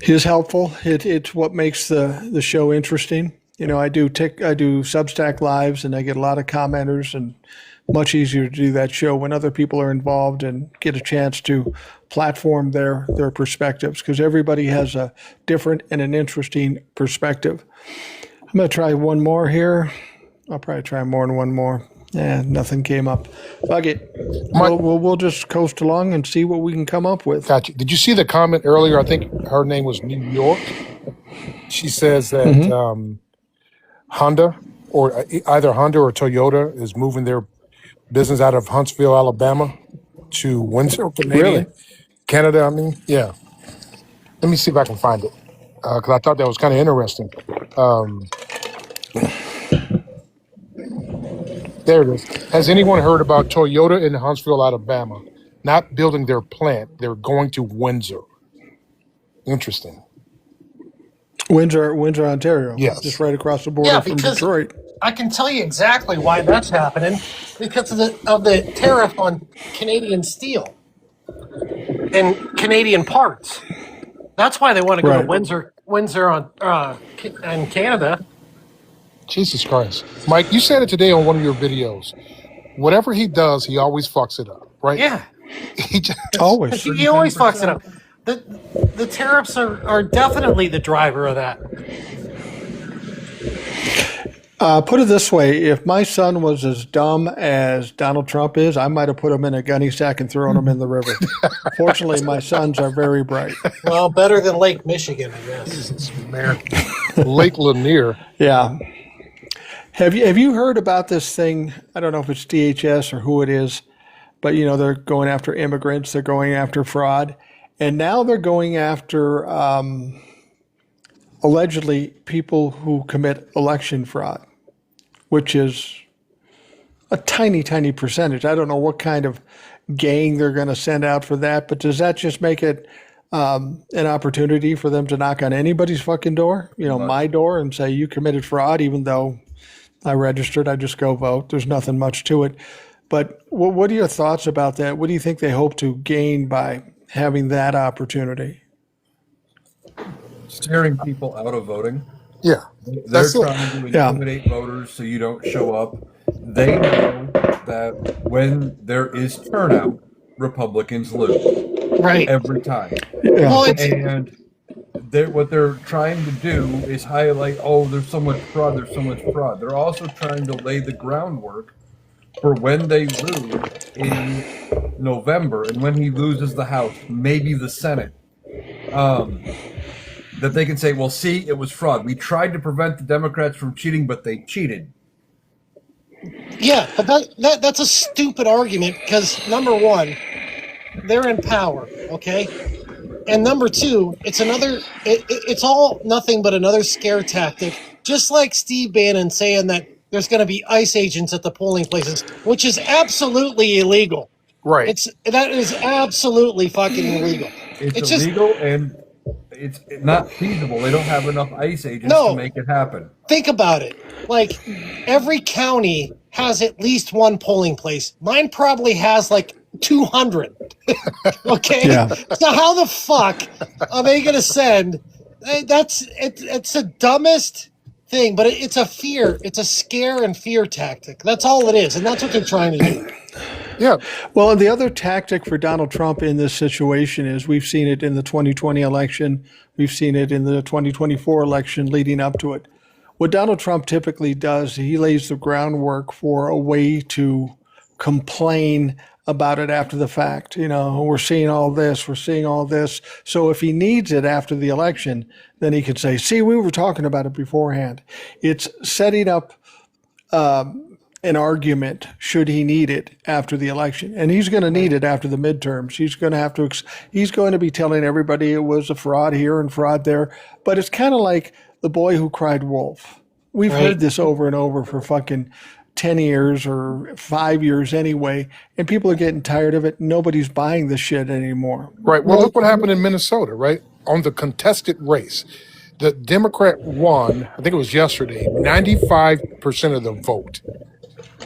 is helpful. It's what makes the show interesting. You know, I do Substack lives, and I get a lot of commenters, and much easier to do that show when other people are involved and get a chance to platform their perspectives, because everybody has a different and an interesting perspective. I'm going to try one more here. I'll probably try more than one more. Nothing came up. Fuck it. We'll just coast along and see what we can come up with. Gotcha. Did you see the comment earlier? I think her name was New York. She says that Honda, or either Honda or Toyota, is moving their business out of Huntsville, Alabama, to Windsor, Really? Canada. I mean, yeah. Let me see if I can find it, because I thought that was kind of interesting. There it is. Has anyone heard about Toyota in Huntsville, Alabama? Not building their plant, they're going to Windsor. Interesting. Windsor, Ontario. Yes. Just right across the border Yeah, from because Detroit. I can tell you exactly why that's happening, because of the tariff on Canadian steel and Canadian parts. That's why they want to go Right. to Windsor in Canada. Jesus Christ. Mike, you said it today on one of your videos. Whatever he does, he always fucks it up, right? Yeah, He just, Always. he always fucks it up. The tariffs are definitely the driver of that. Put it this way, if my son was as dumb as Donald Trump is, I might have put him in a gunny sack and thrown him in the river. Fortunately, my sons are very bright. Well, better than Lake Michigan, I guess. Lake Lanier. Yeah. Have you heard about this thing? I don't know if it's DHS or who it is, but you know, they're going after immigrants, they're going after fraud, and now they're going after allegedly people who commit election fraud, which is a tiny, tiny percentage. I don't know what kind of gang they're going to send out for that, but does that just make it an opportunity for them to knock on anybody's fucking door, you know, my door, and say you committed fraud, even though I registered, I just go vote. There's nothing much to it. But what are your thoughts about that? What do you think they hope to gain by having that opportunity? Scaring people out of voting. Yeah. They're That's it. trying to intimidate voters so you don't show up. They know that when there is turnout, Republicans lose Right. every time. Yeah. Well, And what they're trying to do is highlight, oh, there's so much fraud, there's so much fraud. They're also trying to lay the groundwork for when they lose in November, and when he loses the House, maybe the Senate, that they can say, well, see, it was fraud. We tried to prevent the Democrats from cheating, but they cheated. Yeah, but that's a stupid argument because number one, they're in power, okay, and number two, it's all nothing but another scare tactic, just like Steve Bannon saying that there's going to be ICE agents at the polling places, which is absolutely illegal. Right. That is absolutely fucking illegal. It's illegal and it's not feasible. They don't have enough ICE agents to make it happen. Think about it. Like, every county has at least one polling place. Mine probably has like 200. Okay? Yeah. So how the fuck are they going to send? It's the dumbest thing, but it's a fear. It's a scare and fear tactic. That's all it is, and that's what they're trying to do. Yeah. Well, and the other tactic for Donald Trump in this situation is we've seen it in the 2020 election. We've seen it in the 2024 election leading up to it. What Donald Trump typically does, he lays the groundwork for a way to complain about it after the fact. You know, we're seeing all this, we're seeing all this. So if he needs it after the election, then he can say, see, we were talking about it beforehand. It's setting up an argument should he need it after the election. And he's going to need it after the midterms. He's going to have to, he's going to be telling everybody it was a fraud here and fraud there. But it's kind of like the boy who cried wolf. We've heard this over and over for fucking 10 years or 5 years anyway, and people are getting tired of it. Nobody's buying the shit anymore. Right. Well, look what happened in Minnesota, right? On the contested race. The Democrat won, I think it was yesterday, 95% of the vote.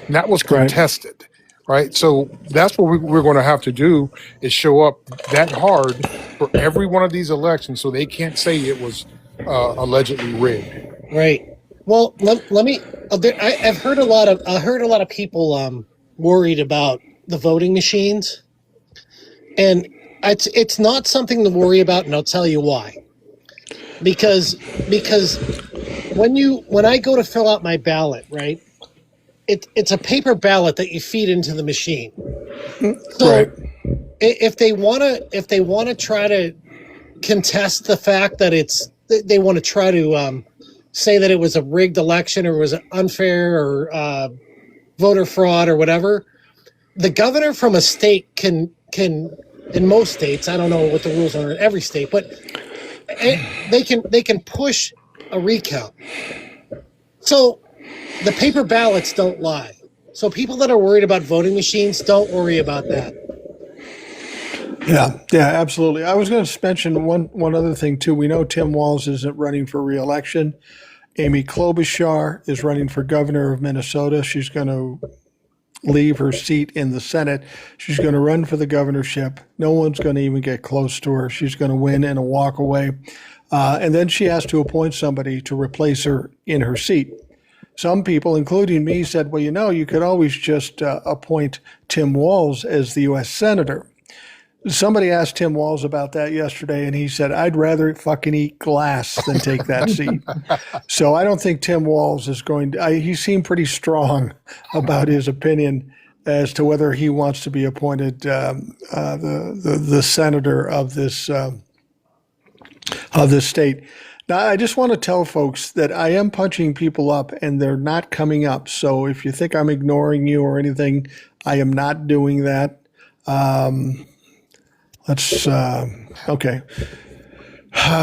And that was contested, right? So that's what we're going to have to do is show up that hard for every one of these elections so they can't say it was allegedly rigged. Right. Well, let me. I've heard a lot of people worried about the voting machines, and it's not something to worry about, and I'll tell you why. Because when I go to fill out my ballot, right, it's a paper ballot that you feed into the machine. So if they want to try to contest the fact that they want to try to say that it was a rigged election or it was unfair or voter fraud or whatever, the governor from a state can in most states, I don't know what the rules are in every state, but they can push a recount. So the paper ballots don't lie. So people that are worried about voting machines, don't worry about that. Yeah, absolutely. I was going to mention one other thing too. We know Tim Walz isn't running for re-election. Amy Klobuchar is running for governor of Minnesota. She's going to leave her seat in the Senate. She's going to run for the governorship. No one's going to even get close to her. She's going to win in a walk away. And then she has to appoint somebody to replace her in her seat. Some people, including me, said, well, you could always just appoint Tim Walz as the U.S. Senator. Somebody asked Tim Walz about that yesterday, and he said, I'd rather fucking eat glass than take that seat. So I don't think Tim Walz is going to, he seemed pretty strong about his opinion as to whether he wants to be appointed the senator of this state. Now, I just want to tell folks that I am punching people up and they're not coming up. So if you think I'm ignoring you or anything, I am not doing that. Okay.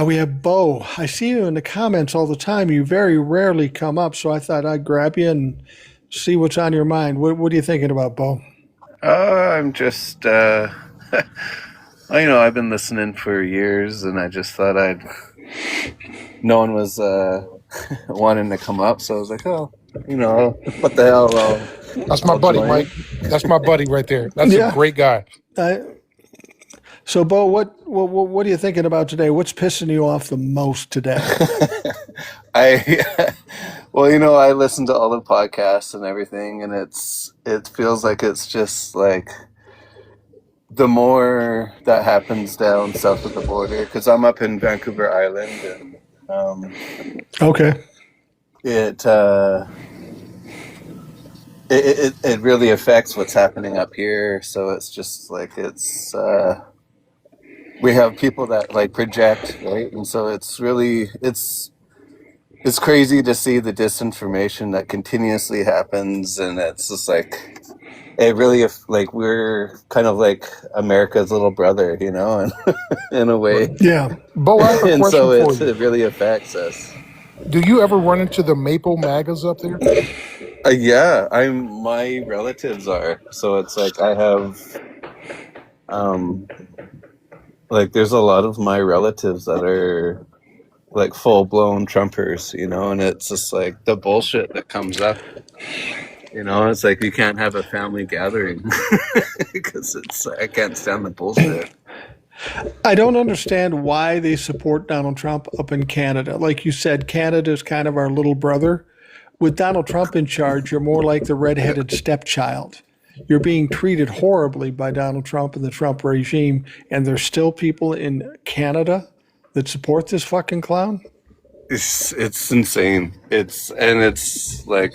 We have Bo. I see you in the comments all the time. You very rarely come up, so I thought I'd grab you and see what's on your mind. What are you thinking about, Bo? I'm just, I've been listening for years, and I just thought no one was wanting to come up, so I was like, what the hell? That's my buddy, Mike. That's my buddy right there. That's a great guy. So, Bo, what are you thinking about today? What's pissing you off the most today? I listen to all the podcasts and everything, and it feels like it's just like the more that happens down south of the border, because I'm up in Vancouver Island, and okay, it really affects what's happening up here. So it's just like we have people that like project, right? And so it's it's crazy to see the disinformation that continuously happens, and it's just like it really like we're kind of like America's little brother, you know, and in a way. Yeah. Bo, I have a And question so for you. it really affects us. Do you ever run into the Maple MAGAs up there? Yeah, my relatives are. So it's like I have like there's a lot of my relatives that are like full blown Trumpers, you know, and it's just like the bullshit that comes up. You know, it's like you can't have a family gathering because I can't stand the bullshit. I don't understand why they support Donald Trump up in Canada. Like you said, Canada is kind of our little brother. With Donald Trump in charge, you're more like the redheaded stepchild. You're being treated horribly by Donald Trump and the Trump regime, and there's still people in Canada that support this fucking clown? It's insane. It's like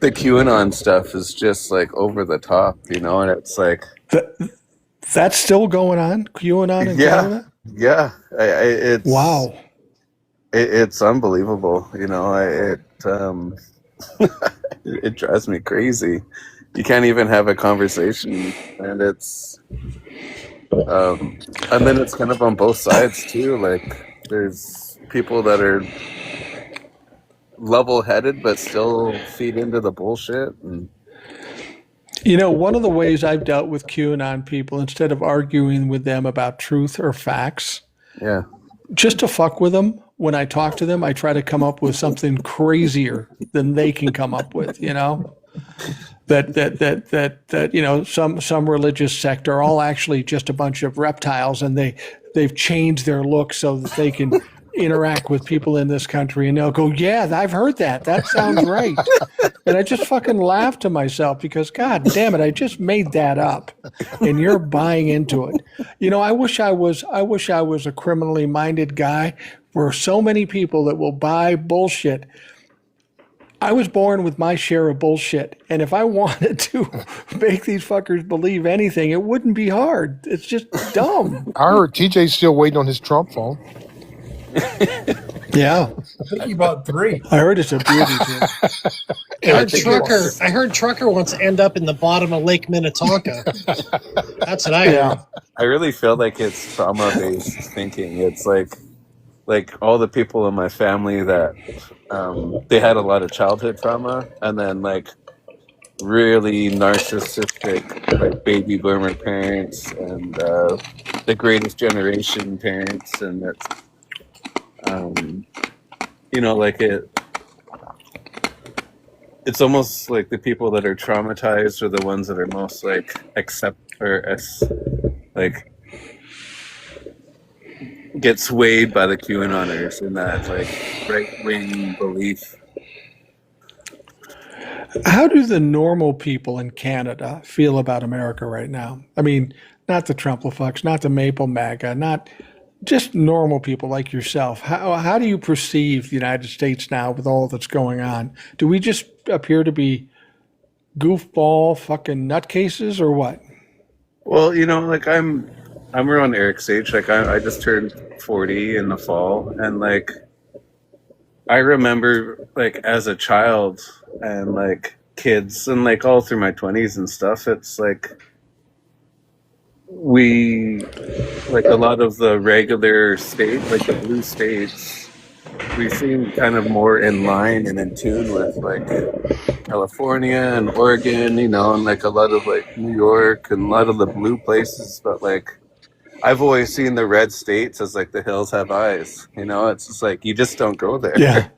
the QAnon stuff is just like over the top, you know, and it's like that's still going on, QAnon in Canada? Yeah. It's wow. It's unbelievable, you know. It drives me crazy. You can't even have a conversation, and it's and then it's kind of on both sides too. Like there's people that are level-headed but still feed into the bullshit. And you know, one of the ways I've dealt with QAnon people, instead of arguing with them about truth or facts, just to fuck with them, when I talk to them, I try to come up with something crazier than they can come up with, you know? That you know, some religious sect are all actually just a bunch of reptiles, and they've changed their look so that they can interact with people in this country, and they'll go, yeah, I've heard that. That sounds right. And I just fucking laugh to myself because, God damn it, I just made that up, and you're buying into it. You know, I wish I was a criminally minded guy. For so many people that will buy bullshit. I was born with my share of bullshit, and if I wanted to make these fuckers believe anything, it wouldn't be hard. It's just dumb. I heard TJ's still waiting on his Trump phone. Yeah. I think he bought 3. I heard it's a beauty, too. I heard Trucker wants to end up in the bottom of Lake Minnetonka. That's what I heard. I really feel like it's trauma-based thinking. It's like all the people in my family that they had a lot of childhood trauma, and then like really narcissistic like baby boomer parents and the greatest generation parents, and that's you know, like it's almost like the people that are traumatized are the ones that are most like get swayed by the QAnoners in that like right-wing belief. How do the normal people in Canada feel about America right now? I mean, not the Trump-a-fucks, not the Maple MAGA, not just normal people like yourself. How do you perceive the United States now with all that's going on? Do we just appear to be goofball fucking nutcases or what? Well, you know, like I'm around Eric's age. Like I just turned 40 in the fall, and like I remember like as a child and like kids and like all through my 20s and stuff, it's like we like a lot of the regular states, like the blue states, we seem kind of more in line and in tune with like California and Oregon, you know, and like a lot of like New York and a lot of the blue places. But like I've always seen the red states as like the hills have eyes, you know. It's just like you just don't go there. Yeah.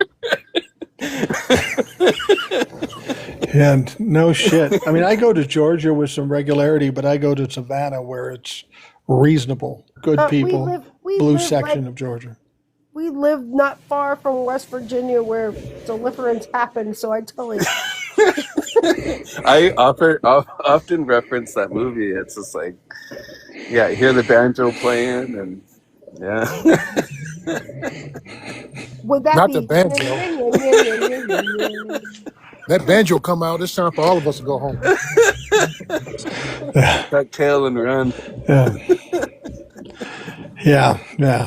And no shit. I mean, I go to Georgia with some regularity, but I go to Savannah where it's reasonable, good people, blue section of Georgia. We live not far from West Virginia where deliverance happened, so I totally... I often reference that movie. It's just like, yeah, hear the banjo playing and yeah. Would that Not be... the banjo. That banjo come out, it's time for all of us to go home. Tuck tail and run. Yeah.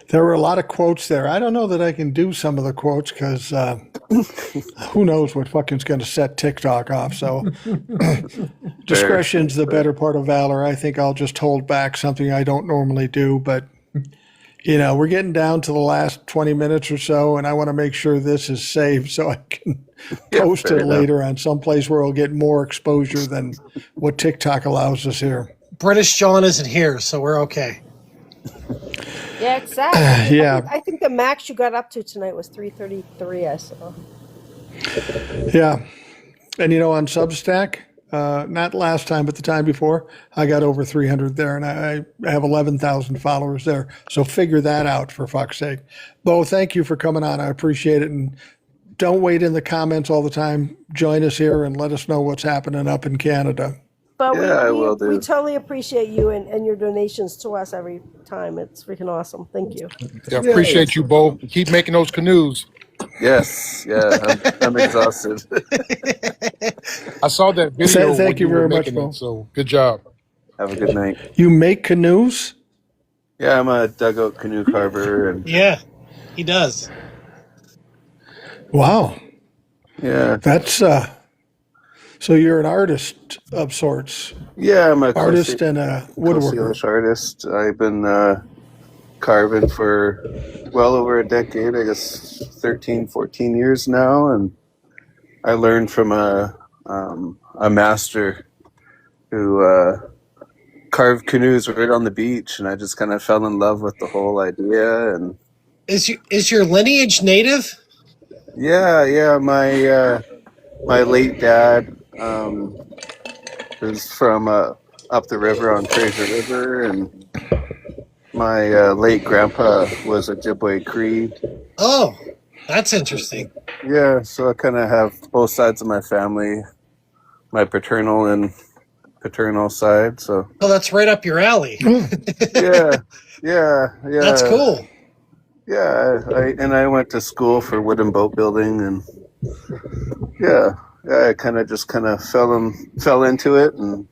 There were a lot of quotes there. I don't know that I can do some of the quotes because who knows what fucking's going to set TikTok off. So discretion's the better part of valor. I think I'll just hold back, something I don't normally do. But, we're getting down to the last 20 minutes or so, and I want to make sure this is saved so I can post it later on someplace where I'll get more exposure than what TikTok allows us here. British John isn't here, so we're okay. Yeah, it's sad. Yeah. I think the max you got up to tonight was 333. I saw. Yeah. And on Substack, not last time, but the time before, I got over 300 there, and I have 11,000 followers there. So figure that out, for fuck's sake. Bo, thank you for coming on. I appreciate it. And don't wait in the comments all the time. Join us here and let us know what's happening up in Canada. But I will do. we totally appreciate you and your donations to us every time. It's freaking awesome. Thank you. Yeah, appreciate you, Bo. Keep making those canoes. Yes, I'm exhausted. I saw that video. Thank you when were very much, making Bo. it, so good job. Have a good night. You make canoes? Yeah, I'm a dugout canoe carver, and Yeah, he does. Wow. yeah, That's so you're an artist of sorts. yeah, I'm a Artist and a woodworker. Coast artist. I've been carving for well over a decade, I guess 13, 14 years now, and I learned from a master who carved canoes right on the beach, and I just kind of fell in love with the whole idea. And Is your lineage native? yeah, my late dad is from up the river on Fraser River, and my late grandpa was a Ojibwe Cree. Oh, that's interesting. Yeah, so I kind of have both sides of my family, my paternal and paternal side. So Oh, that's right up your alley. yeah. That's cool. Yeah, I went to school for wooden boat building, and I kind of fell into it, and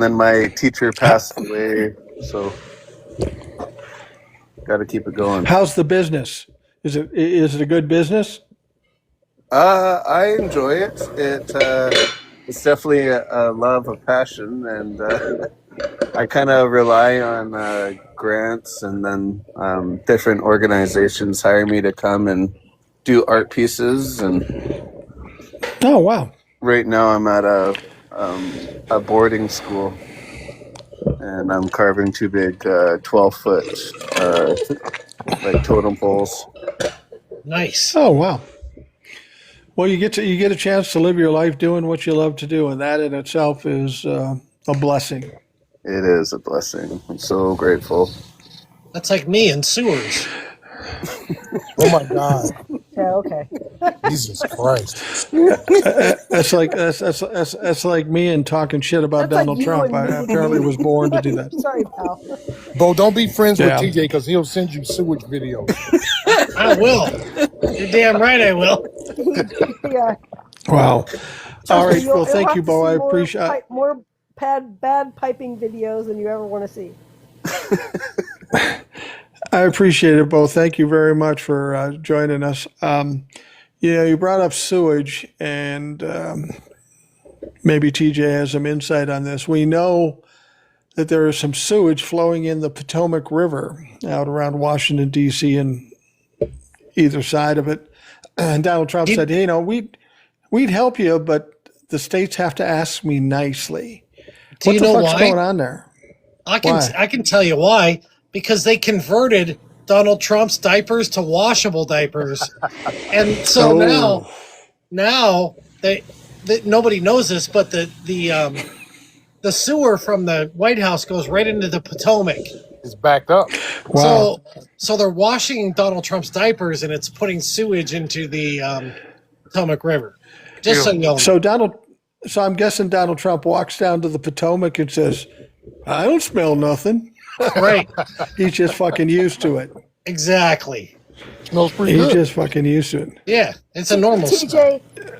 then my teacher passed away, so got to keep it going. How's the business? Is it a good business? I enjoy it. It's definitely a love, a passion, and I kind of rely on grants, and then different organizations hire me to come and do art pieces. And Oh, wow. right now I'm at a boarding school, and I'm carving two big 12-foot like totem poles. Nice. Oh, wow. Well, you get a chance to live your life doing what you love to do, and that in itself is a blessing. It is a blessing. I'm so grateful. That's like me in sewers. Oh my God, Yeah, okay. Jesus Christ! That's like me and talking shit about That's like Donald you Trump. and I me. apparently was born to do that. Sorry, pal. Bo, don't be friends Yeah. with TJ because he'll send you sewage videos. I will. You're damn right I will. Yeah. Wow. All right. You'll Well, thank have you, to Bo. see I more appreciate. more bad piping videos than you ever want to see. I appreciate it, Bo. Thank you very much for joining us. You brought up sewage, and maybe TJ has some insight on this. We know that there is some sewage flowing in the Potomac River out around Washington, D.C., and either side of it. And Donald Trump said, we'd help you, but the states have to ask me nicely. Do What you the know fuck's why? going on there? I Why? can tell you why. Because they converted Donald Trump's diapers to washable diapers, and so Oh. now they nobody knows this, but the sewer from the White House goes right into the Potomac. It's backed up. Wow. So they're washing Donald Trump's diapers, and it's putting sewage into the Potomac River. Just so you know. So I'm guessing Donald Trump walks down to the Potomac and says, I don't smell nothing. Right. He's just fucking used to it. Exactly. Smells pretty He's good. just fucking used to it. Yeah, it's a normal smell. TJ,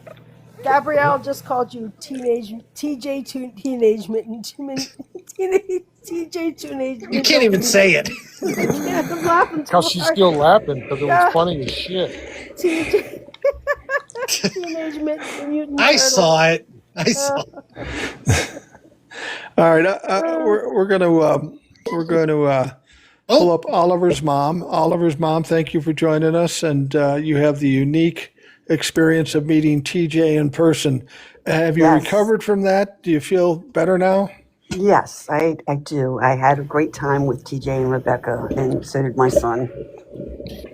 Gabrielle just called you teenage mutant. Teenage. TJ Teenage You Mutant can't even Ninja- say it. I'm laughing too Because she's hard. still laughing because it was Yeah. funny as shit. TJ Teenage Mutant I Turtles. saw it. I saw. All right, we're going to pull up Oliver's mom. Oliver's mom, thank you for joining us, and you have the unique experience of meeting TJ in person. Have you Yes. recovered from that? Do you feel better now? Yes, I do. I had a great time with TJ and Rebecca, and so did my son.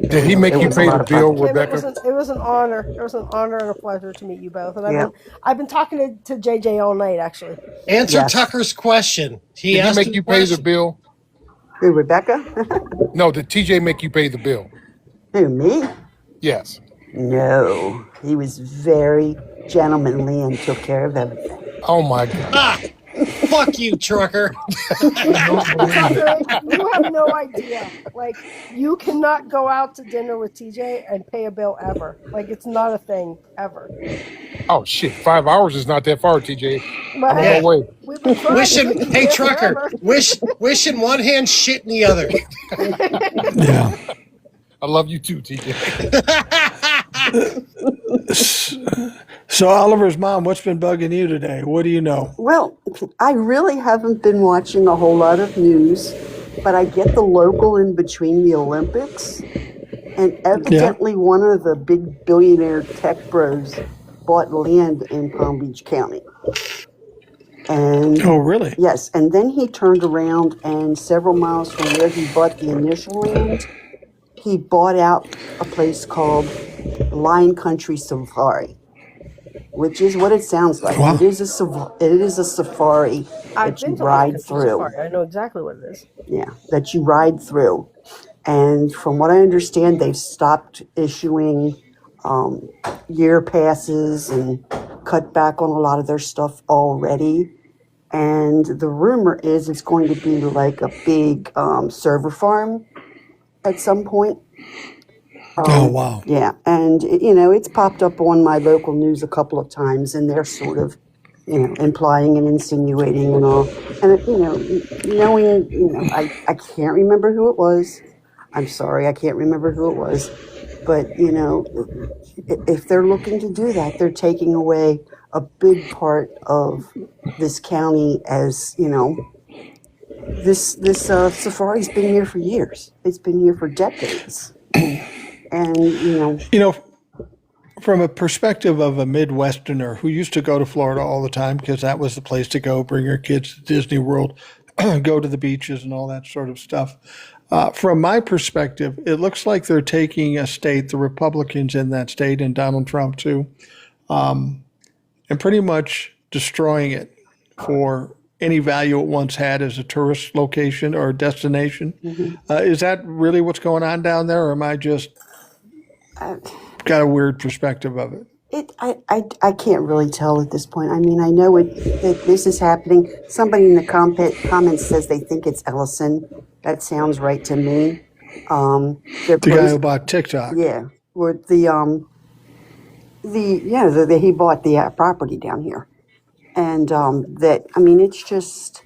Did he make It you was a pay lot the of fun. bill, Kim, Rebecca? it was an honor. It was an honor and a pleasure to meet you both. And Yeah. I've been talking to JJ all night, actually. Answer Yes. Tucker's question. He Did he asked make you you a pay the question. bill? Who, Rebecca? No, did TJ make you pay the bill? Who, me? Yes. No. He was very gentlemanly and took care of everything. Oh my God. Ah, fuck you, trucker. Tucker, you have no idea. Like, you cannot go out to dinner with TJ and pay a bill ever. Like, it's not a thing ever. Oh shit, 5 hours is not that far, TJ. But I'm on hey, my way. we've been trying to Wishing, get you hey, there trucker. forever. Wish in one hand, shit in the other. Yeah. I love you too, TJ. So Oliver's mom, what's been bugging you today? What do you know? Well, I really haven't been watching a whole lot of news, but I get the local in between the Olympics. And evidently, one of the big billionaire tech bros bought land in Palm Beach County. And Oh, really? yes, and then he turned around and several miles from where he bought the initial land, he bought out a place called Lion Country Safari, which is what it sounds like. Wow. It is a safari I've that you been to ride Lion Country through. Safari. I know exactly what it is. Yeah, that you ride through. And from what I understand, they've stopped issuing year passes and cut back on a lot of their stuff already. And the rumor is it's going to be like a big server farm at some point. Oh, wow. Yeah, and it's popped up on my local news a couple of times, and they're sort of, implying and insinuating and all. And knowing, I can't remember who it was. I'm sorry, I can't remember who it was. But if they're looking to do that, they're taking away a big part of this county. As this safari's been here for years. It's been here for decades. And From a perspective of a Midwesterner who used to go to Florida all the time because that was the place to go, bring your kids to Disney World, go to the beaches and all that sort of stuff. From my perspective, it looks like they're taking a state, the Republicans in that state, and Donald Trump too, and pretty much destroying it for any value it once had as a tourist location or destination. Is that really what's going on down there, or am I just got a weird perspective of it? I can't really tell at this point. I mean, I know that this is happening. Somebody in the comments says they think it's Ellison. That sounds right to me. The guy who bought TikTok. Yeah, or he bought the property down here, and it's just.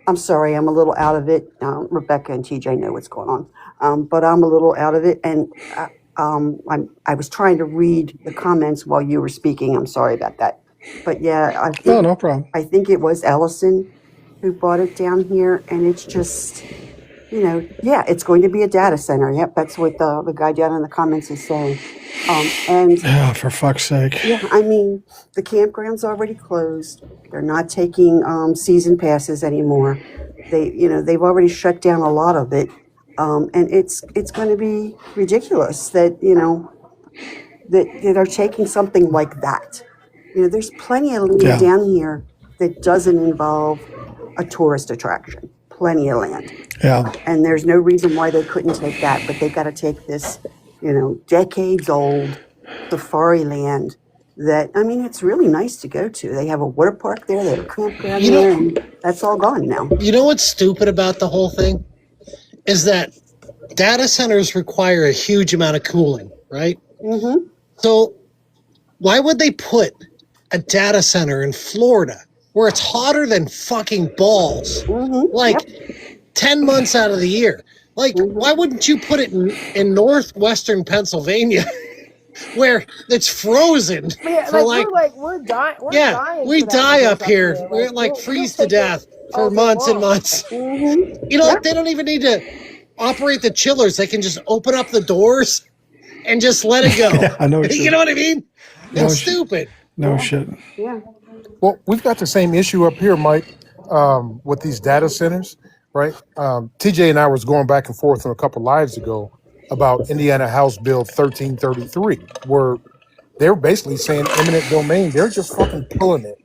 I'm sorry, I'm a little out of it. Rebecca and TJ know what's going on, but I'm a little out of it, and I was trying to read the comments while you were speaking. I'm sorry about that, but yeah, I think, no problem. I think it was Ellison who bought it down here, and it's just. It's going to be a data center. Yep, that's what the guy down in the comments is saying. Yeah, for fuck's sake. Yeah, I mean, the campground's already closed. They're not taking season passes anymore. They've already shut down a lot of it, and it's going to be ridiculous that that are taking something like that. There's plenty of land down here that doesn't involve a tourist attraction. Plenty of land. Yeah. And there's no reason why they couldn't take that, but they've got to take this, decades old safari land that, it's really nice to go to. They have a water park there, they have a campground there, and that's all gone now. You know what's stupid about the whole thing? Is that data centers require a huge amount of cooling, right? Mm-hmm. So why would they put a data center in Florida where it's hotter than fucking balls, like 10 months out of the year. Like, why wouldn't you put it in northwestern Pennsylvania, where it's frozen for we're dying. We're yeah, dying we for that die weather up here. there. We're like we'll freeze to take it death for all day months and long. months. You know, they don't even need to operate the chillers. They can just open up the doors and just let it go. Yeah, I know. You know what I mean? It's stupid. No shit. Yeah. Well, we've got the same issue up here, Mike, with these data centers, right? TJ and I was going back and forth on a couple lives ago about Indiana House Bill 1333, where they're basically saying eminent domain. They're just fucking pulling it,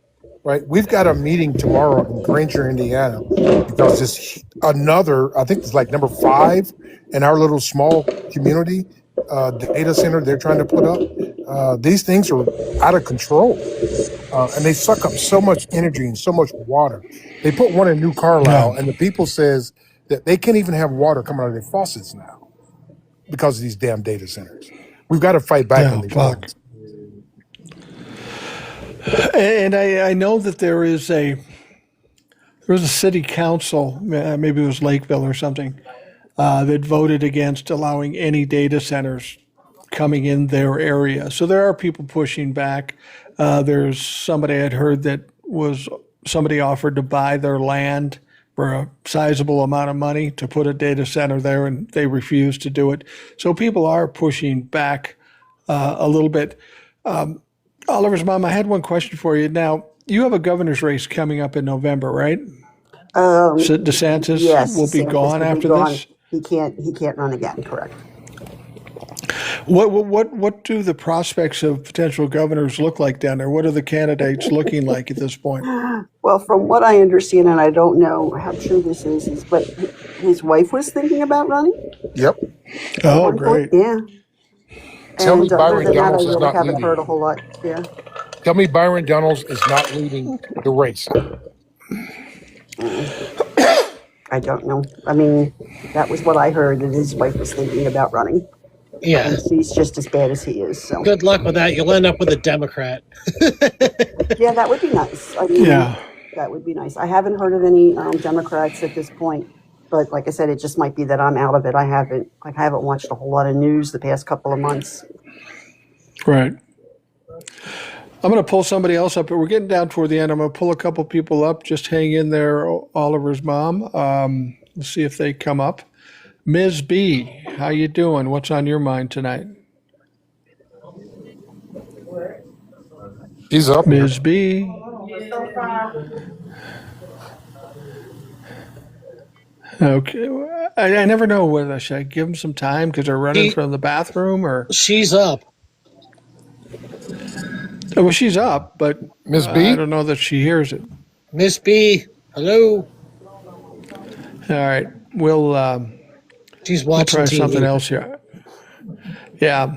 right? We've got a meeting tomorrow in Granger, Indiana, because this another, I think it's like number 5 in our little small community data center they're trying to put up. These things are out of control. And they suck up so much energy and so much water. They put one in New Carlisle, and the people says that they can't even have water coming out of their faucets now because of these damn data centers. We've got to fight back on these things. And I know that there was a city council, maybe it was Lakeville or something, that voted against allowing any data centers coming in their area. So there are people pushing back. There's somebody I'd heard that somebody offered to buy their land for a sizable amount of money to put a data center there, and they refused to do it. So people are pushing back a little bit. Oliver's mom, I had one question for you. Now, you have a governor's race coming up in November, right? DeSantis will be gone after this? He can't run again, correct. What do the prospects of potential governors look like down there? What are the candidates looking like at this point? Well, from what I understand, and I don't know how true this is, but his wife was thinking about running. Yep. Oh, great. Yeah. Tell me Byron I Donalds is really not haven't leading. heard a whole lot. Yeah. Tell me Byron Donalds is not leading the race. I don't know. I mean, that was what I heard, that his wife was thinking about running. Yeah. And she's just as bad as he is. So Good luck with that. You'll end up with a Democrat. yeah, that would be nice. I mean, Yeah. that would be nice. I haven't heard of any Democrats at this point, but like I said, it just might be that I'm out of it. I haven't watched a whole lot of news the past couple of months. Right. I'm going to pull somebody else up. We're getting down toward the end. I'm going to pull a couple people up. Just hang in there, Oliver's mom. Let's see if they come up. Ms. B, how you doing? What's on your mind tonight? He's up. Ms. B. Okay. I never know whether should I give them some time because they're running from the bathroom or. She's up. Oh, well, she's up, but Ms. B? I don't know that she hears it. Miss B, hello. All right. We'll She's watching try TV. something else here. Yeah.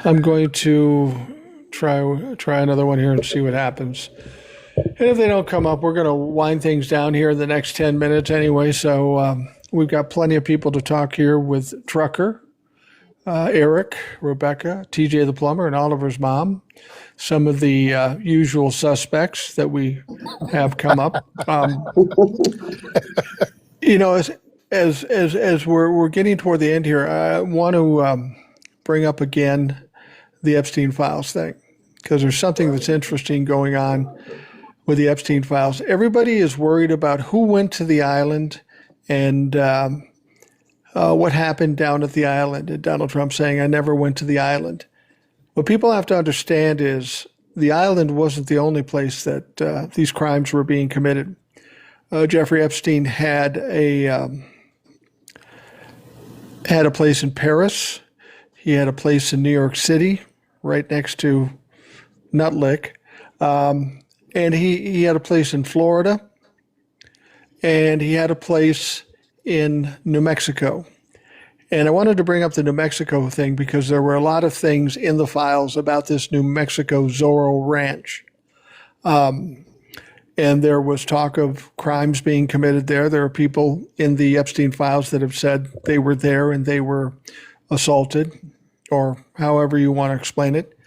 I'm going to try another one here and see what happens. And if they don't come up, we're going to wind things down here in the next 10 minutes anyway. So we've got plenty of people to talk here with Trucker, Eric, Rebecca, TJ the plumber, and Oliver's mom. Some of the usual suspects that we have come up. You know, as we're getting toward the end here, I want to bring up again the Epstein Files thing, because there's something that's interesting going on with the Epstein Files. Everybody is worried about who went to the island and what happened down at the island. And Donald Trump saying, "I never went to the island." What people have to understand is the island wasn't the only place that these crimes were being committed. Jeffrey Epstein had a place in Paris. He had a place in New York City, right next to Nutlick. And he had a place in Florida. And he had a place in New Mexico. And I wanted to bring up the New Mexico thing because there were a lot of things in the files about this New Mexico Zorro Ranch. And there was talk of crimes being committed there. There are people in the Epstein Files that have said they were there and they were assaulted, or however you want to explain it.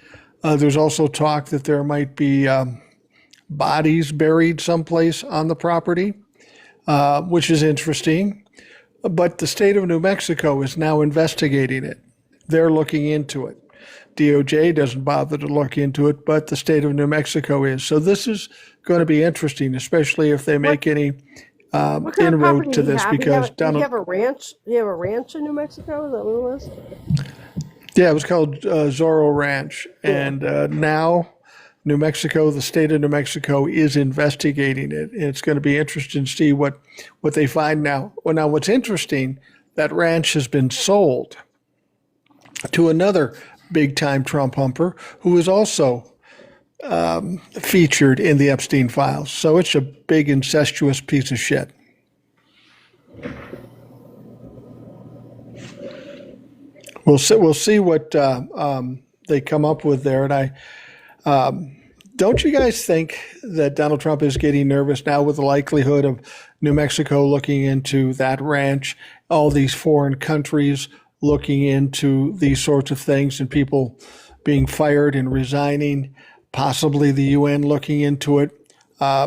There's also talk that there might be bodies buried someplace on the property, which is interesting. But the state of New Mexico is now investigating it. They're looking into it. DOJ doesn't bother to look into it, but the state of New Mexico is. So this is going to be interesting, especially if they make any What kind of property inroad to do you this, have? because You Donald, have a ranch? You have a ranch in New Mexico? Is that what it was? yeah, it was called Zorro Ranch. Yeah. And now New Mexico, the state of New Mexico is investigating it. And it's going to be interesting to see what they find now. Well, now what's interesting, that ranch has been sold to another big time Trump humper who is also featured in the Epstein files. So it's a big incestuous piece of shit. We'll see what they come up with there. And don't you guys think that Donald Trump is getting nervous now with the likelihood of New Mexico looking into that ranch, all these foreign countries looking into these sorts of things, and people being fired and resigning, possibly the UN looking into it?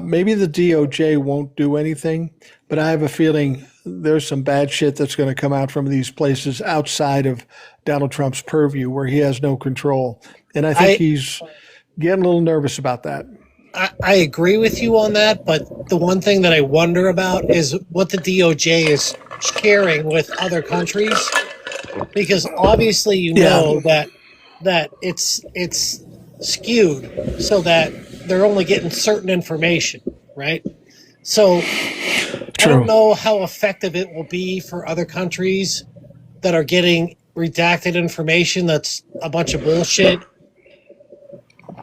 Maybe the DOJ won't do anything, but I have a feeling there's some bad shit that's going to come out from these places outside of Donald Trump's purview where he has no control. And I think he's getting a little nervous about that. I agree with you on that, but the one thing that I wonder about is what the DOJ is sharing with other countries, because obviously you know that it's skewed so that they're only getting certain information, right? So I don't know how effective it will be for other countries that are getting redacted information that's a bunch of bullshit.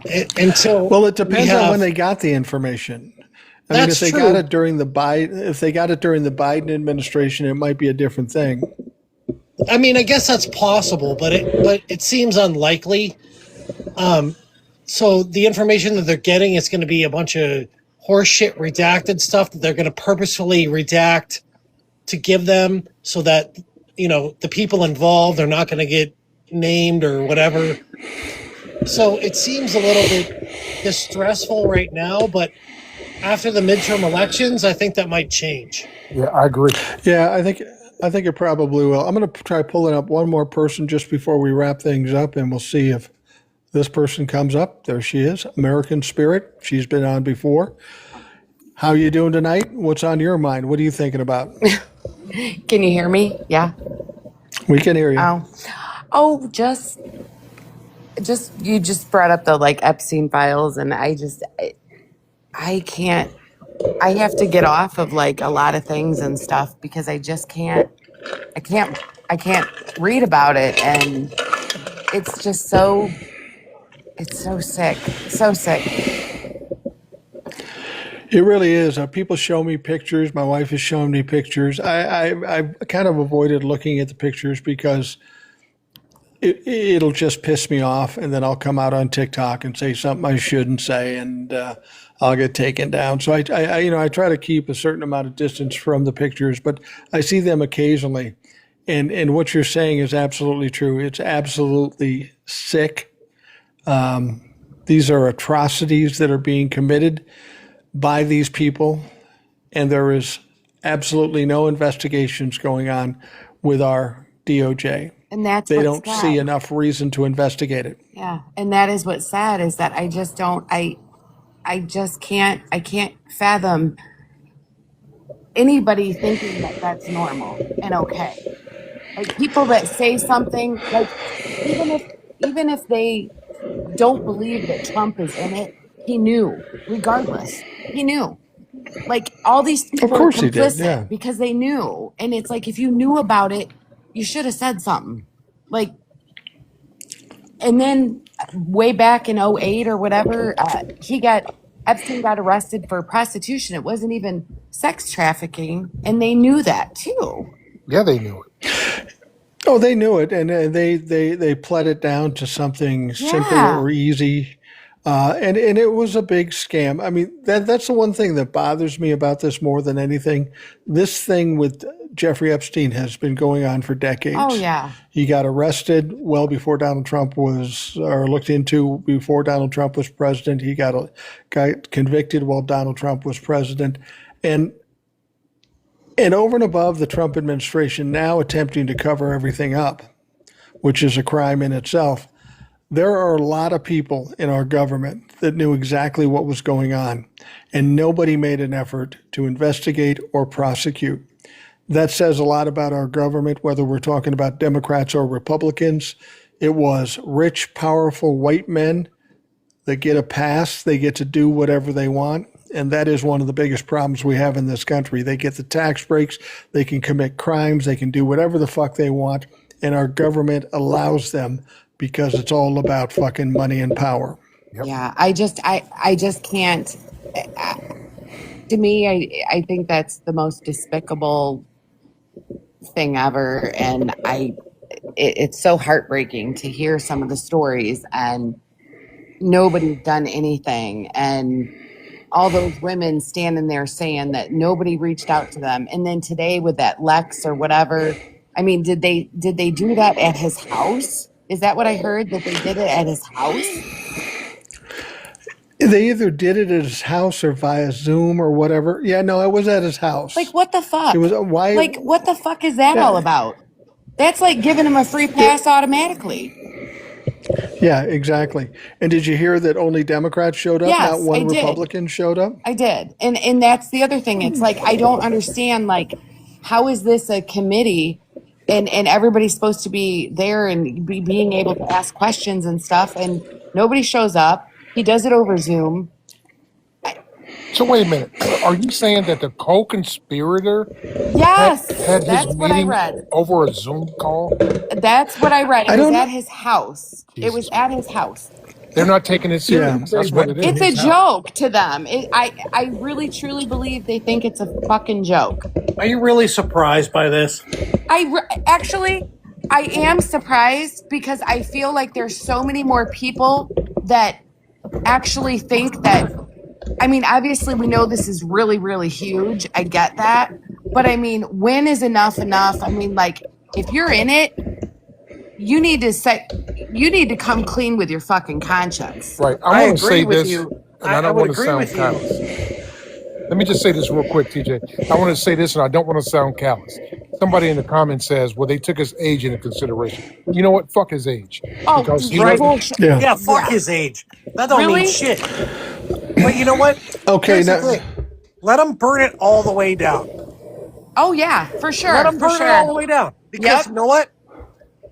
Well, it depends on when they got the information. I mean, if they got it during the Biden administration, it might be a different thing. I mean, I guess that's possible, but it seems unlikely. So the information that they're getting is going to be a bunch of horseshit redacted stuff that they're going to purposefully redact to give them so that, you know, the people involved are not going to get named or whatever. So it seems a little bit distressful right now, but after the midterm elections, I think that might change. Yeah, I agree. Yeah, I think it probably will. I'm going to try pulling up one more person just before we wrap things up, and we'll see if this person comes up. There she is, American Spirit. She's been on before. How you doing tonight? What's on your mind? What are you thinking about? Can you hear me? Yeah. We can hear you. Oh, just you just brought up the Epstein files, and I can't. I have to get off of a lot of things and stuff because I just can't. I can't read about it, and it's just so. It's so sick. So sick. It really is. People show me pictures. My wife has shown me pictures. I kind of avoided looking at the pictures because it'll just piss me off, and then I'll come out on TikTok and say something I shouldn't say, and I'll get taken down. So I try to keep a certain amount of distance from the pictures, but I see them occasionally, and what you're saying is absolutely true. It's absolutely sick. These are atrocities that are being committed by these people, and there is absolutely no investigations going on with our DOJ. And that's they what's don't sad. see enough reason to investigate it. Yeah, and that is what's sad is that I just don't. I just can't. I can't fathom anybody thinking that that's normal and okay. Like people that say something even if they don't believe that Trump is in it, he knew. Regardless, he knew. Like all these people Of course are he did, complicit yeah. because they knew, and it's like if you knew about it, you should have said something. Like, and then way back in 2008 or whatever, Epstein got arrested for prostitution. It wasn't even sex trafficking, and they knew that too. Yeah, they knew it. Oh, they knew it, and they pled it down to something simple Yeah. or easy, and it was a big scam. I mean, that's the one thing that bothers me about this more than anything. This thing with Jeffrey Epstein has been going on for decades. Oh yeah. He got arrested well before Donald Trump was, or looked into before Donald Trump was president. He got convicted while Donald Trump was president. And over and above the Trump administration now attempting to cover everything up, which is a crime in itself, there are a lot of people in our government that knew exactly what was going on, and nobody made an effort to investigate or prosecute. That says a lot about our government, whether we're talking about Democrats or Republicans. It was rich, powerful white men that get a pass. They get to do whatever they want. And that is one of the biggest problems we have in this country. They get the tax breaks. They can commit crimes. They can do whatever the fuck they want. And our government allows them because it's all about fucking money and power. Yep. Yeah, I just can't. To me, I think that's the most despicable thing ever, and it's so heartbreaking to hear some of the stories, and nobody's done anything, and all those women standing there saying that nobody reached out to them, and then today with that Lex or whatever, I mean, did they do that at his house? Is that what I heard, that they did it at his house? They either did it at his house or via Zoom or whatever. Yeah, no, it was at his house. Like, what the fuck? It was why? Like, what the fuck is that all about? That's like giving him a free pass automatically. Yeah, exactly. And did you hear that only Democrats showed up? Yes, Not one I did. Republican showed up? I did. And that's the other thing. It's like, I don't understand, like, how is this a committee and everybody's supposed to be there and be being able to ask questions and stuff, and nobody shows up. He does it over Zoom. So wait a minute. Are you saying that the co-conspirator Yes, had that's his what I meeting read. over a Zoom call? That's what I read. I It was don't- at his house. It was at his house. They're not taking it serious. Yeah. That's what it is. It's a joke to them. I really truly believe they think it's a fucking joke. Are you really surprised by this? Actually, I am surprised because I feel like there's so many more people that actually think that. I mean, obviously, we know this is really, really huge. I get that. But I mean, when is enough enough? I mean, like, if you're in it, you need to come clean with your fucking conscience. Right. I I want to agree say with this, you. and I I don't would want to agree sound with you. callous. Let me just say this real quick, TJ. I want to say this, and I don't want to sound callous. Somebody in the comments says, well, they took his age into consideration. You know what? Fuck his age. Oh, Because he right. doesn't- Yeah. Yeah, fuck his age. That don't Really? mean shit. But you know what? Okay, Here's the now, thing. Let them burn it all the way down. Oh yeah, for sure. Let them for burn it all the sure. way down. Because Yep. you know what?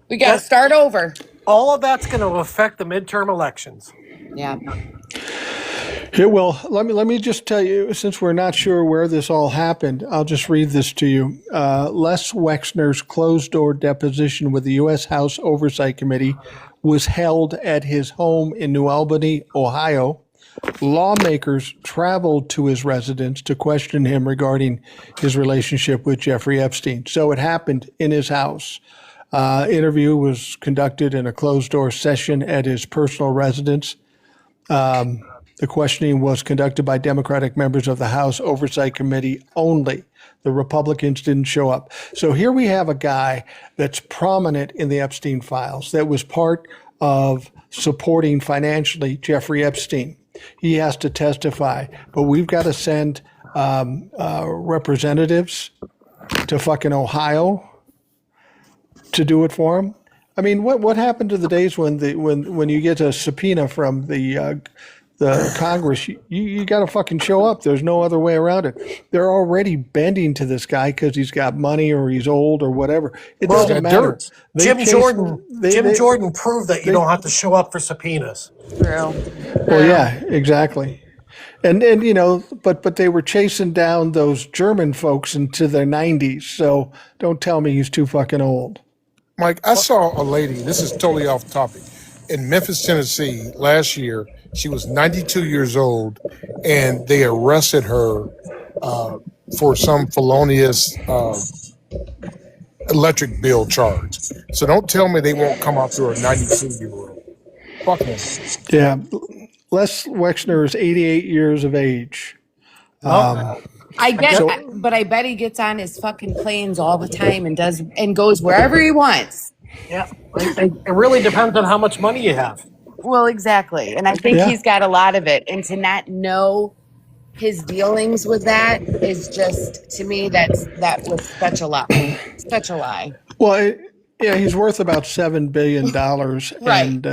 We got to start over. All of that's going to affect the midterm elections. Yeah. Here, well, let me just tell you, since we're not sure where this all happened, I'll just read this to you. Les Wexner's closed-door deposition with the U.S. House Oversight Committee was held at his home in New Albany, Ohio. Lawmakers traveled to his residence to question him regarding his relationship with Jeffrey Epstein. So it happened in his house. Interview was conducted in a closed-door session at his personal residence. The questioning was conducted by Democratic members of the House Oversight Committee only. The Republicans didn't show up. So here we have a guy that's prominent in the Epstein files, that was part of supporting financially Jeffrey Epstein. He has to testify, but we've got to send representatives to fucking Ohio to do it for him. I mean, what happened to the days when you get a subpoena from the Congress? You got to fucking show up. There's no other way around it. They're already bending to this guy because he's got money or he's old or whatever. It doesn't matter. They Jim chased- Jordan. they- Jim they- Jordan proved that you don't have to show up for subpoenas. True. Well, yeah, exactly. And you know, but they were chasing down those German folks into their 90s. So don't tell me he's too fucking old. Mike, I saw a lady, this is totally off topic, in Memphis, Tennessee last year. She was 92 years old, and they arrested her for some felonious electric bill charge. So don't tell me they won't come after a 92-year-old. Fuck them. Yeah, Les Wexner is 88 years of age. But I bet he gets on his fucking planes all the time and goes wherever he wants. Yeah, it really depends on how much money you have. Well, exactly. And I think he's got a lot of it. And to not know his dealings with that is just, to me, that was such a lie. Such a lie. Well, he's worth about $7 billion. Right.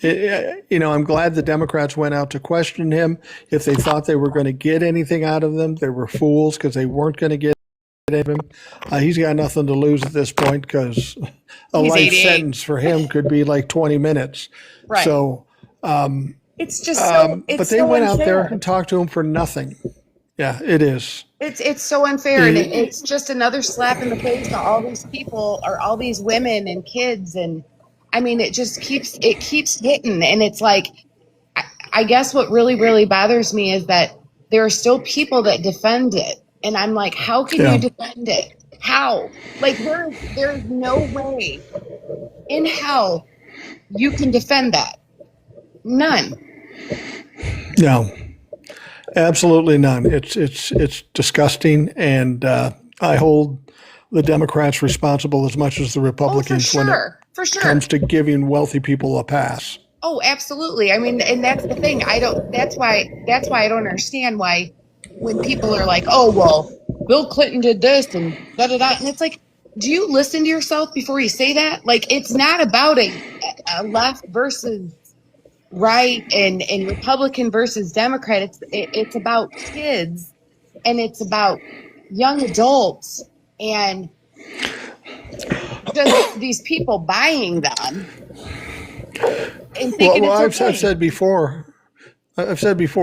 And, I'm glad the Democrats went out to question him. If they thought they were going to get anything out of them, they were fools because they weren't going to get him. He's got nothing to lose at this point because a He's life 88. sentence for him could be like 20 minutes. Right. So, it's just so, it's but they so went unfair. out there and talked to him for nothing. Yeah, it is. It's so unfair, and it's just another slap in the face to all these people, or all these women and kids, and I mean, it keeps hitting, and it's like, I guess what really, really bothers me is that there are still people that defend it, and I'm like, how can you defend it? How? Like, there's no way in hell you can defend that. None. No, absolutely none. It's disgusting, and I hold the Democrats responsible as much as the Republicans when it comes to giving wealthy people a pass. Oh, absolutely. I mean, and that's the thing. That's why I don't understand why when people are like, oh, well, Bill Clinton did this and da da da, and it's like, do you listen to yourself before you say that? Like, it's not about a left versus right and Republican versus Democrat. It's about kids, and it's about young adults, and just these people buying them and thinking it's okay. I've said before,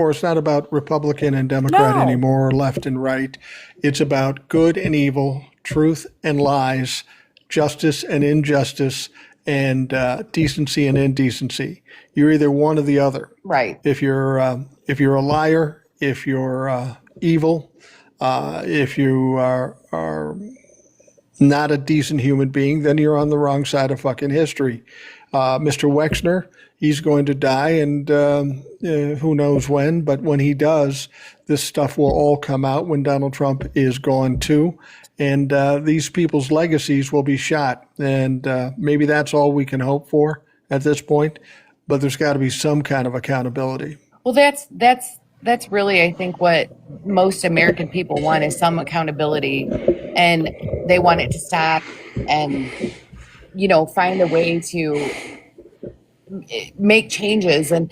it's not about Republican and Democrat anymore, or left and right. It's about good and evil, truth and lies, justice and injustice, and decency and indecency. You're either one or the other. Right. If you're a liar, if you're evil, if you are not a decent human being, then you're on the wrong side of fucking history. Mr. Wexner, he's going to die, and who knows when, but when he does, this stuff will all come out when Donald Trump is gone too. And these people's legacies will be shot. And maybe that's all we can hope for at this point. But there's got to be some kind of accountability. Well, that's really, I think, what most American people want is some accountability, and they want it to stop, and find a way to make changes, and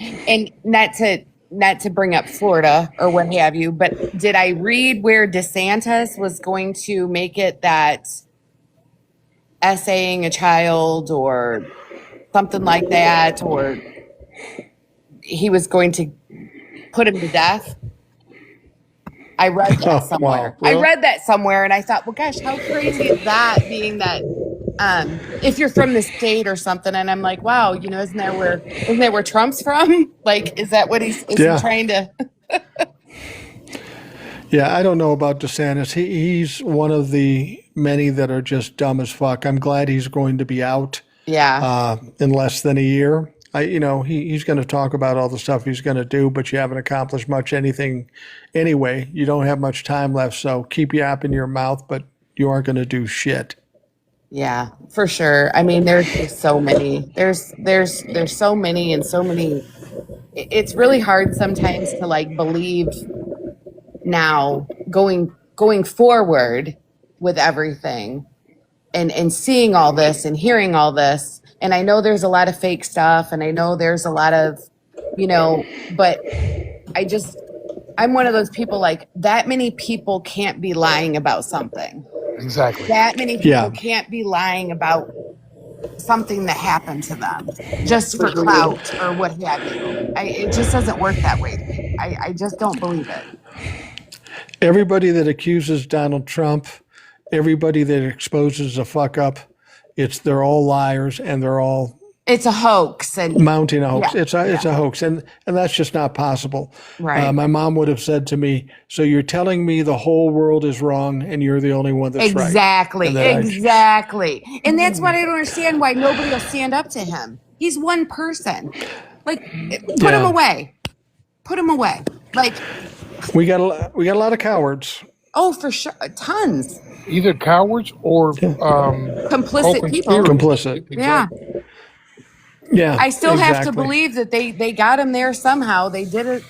not to bring up Florida or what have you, but did I read where DeSantis was going to make it that essaying a child or something like that, or he was going to put him to death? I read that somewhere. Wow. Really? I read that somewhere, and I thought, well, gosh, how crazy is that, being that if you're from the state or something, and I'm like, wow, isn't that where Trump's from? Like, is that what he's trying to? Yeah, I don't know about DeSantis. He's one of the many that are just dumb as fuck. I'm glad he's going to be out. Yeah. In less than a year. He's going to talk about all the stuff he's going to do, but you haven't accomplished much anything anyway. You don't have much time left, so keep yapping your mouth, but you aren't going to do shit. Yeah, for sure. I mean, there's just so many. There's so many and so many. It's really hard sometimes to believe now going forward with everything, and seeing all this and hearing all this. And I know there's a lot of fake stuff, and I know there's a lot of, but I'm one of those people, that many people can't be lying about something. Exactly. That many people can't be lying about something that happened to them just for clout or what have you. It just doesn't work that way to me. I just don't believe it. Everybody that accuses Donald Trump, everybody that exposes a fuck up, they're all liars, and they're all It's a hoax, and mounting a hoax. Yeah, It's a hoax, and that's just not possible. Right. My mom would have said to me, "So you're telling me the whole world is wrong, and you're the only one that's right." Exactly. And that's what I don't understand, why nobody will stand up to him. He's one person. Put him away. Put him away. Like, We got a lot of cowards. oh, for sure, tons Either cowards or complicit people. Complicit. Yeah. Exactly. Yeah. I still have to exactly. believe that they got him there somehow. They did it.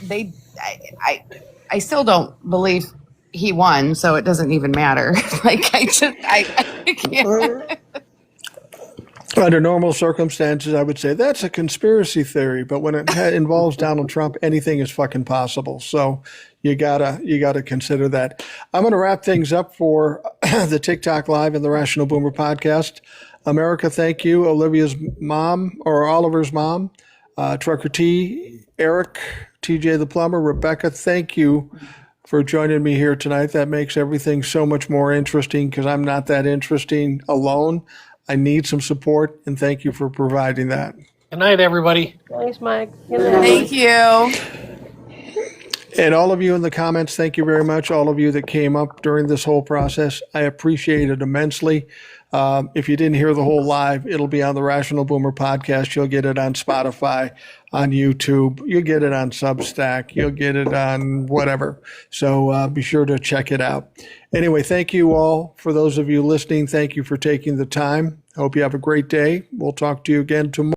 I still don't believe he won, so it doesn't even matter. Like I can't. Under normal circumstances, I would say that's a conspiracy theory, but when it involves Donald Trump, anything is fucking possible. So you gotta consider that. I'm going to wrap things up for the TikTok Live and the Rational Boomer podcast. America, thank you. Olivia's mom or Oliver's mom, Trucker T, Eric, TJ the plumber, Rebecca, thank you for joining me here tonight. That makes everything so much more interesting because I'm not that interesting alone. I need some support, and thank you for providing that. Good night, everybody. Thanks, Mike. Good night. Thank you. And all of you in the comments, thank you very much. All of you that came up during this whole process, I appreciate it immensely. If you didn't hear the whole live, it'll be on the Rational Boomer podcast. You'll get it on Spotify, on YouTube. You'll get it on Substack. You'll get it on whatever. So be sure to check it out. Anyway, thank you all. For those of you listening, thank you for taking the time. I hope you have a great day. We'll talk to you again tomorrow.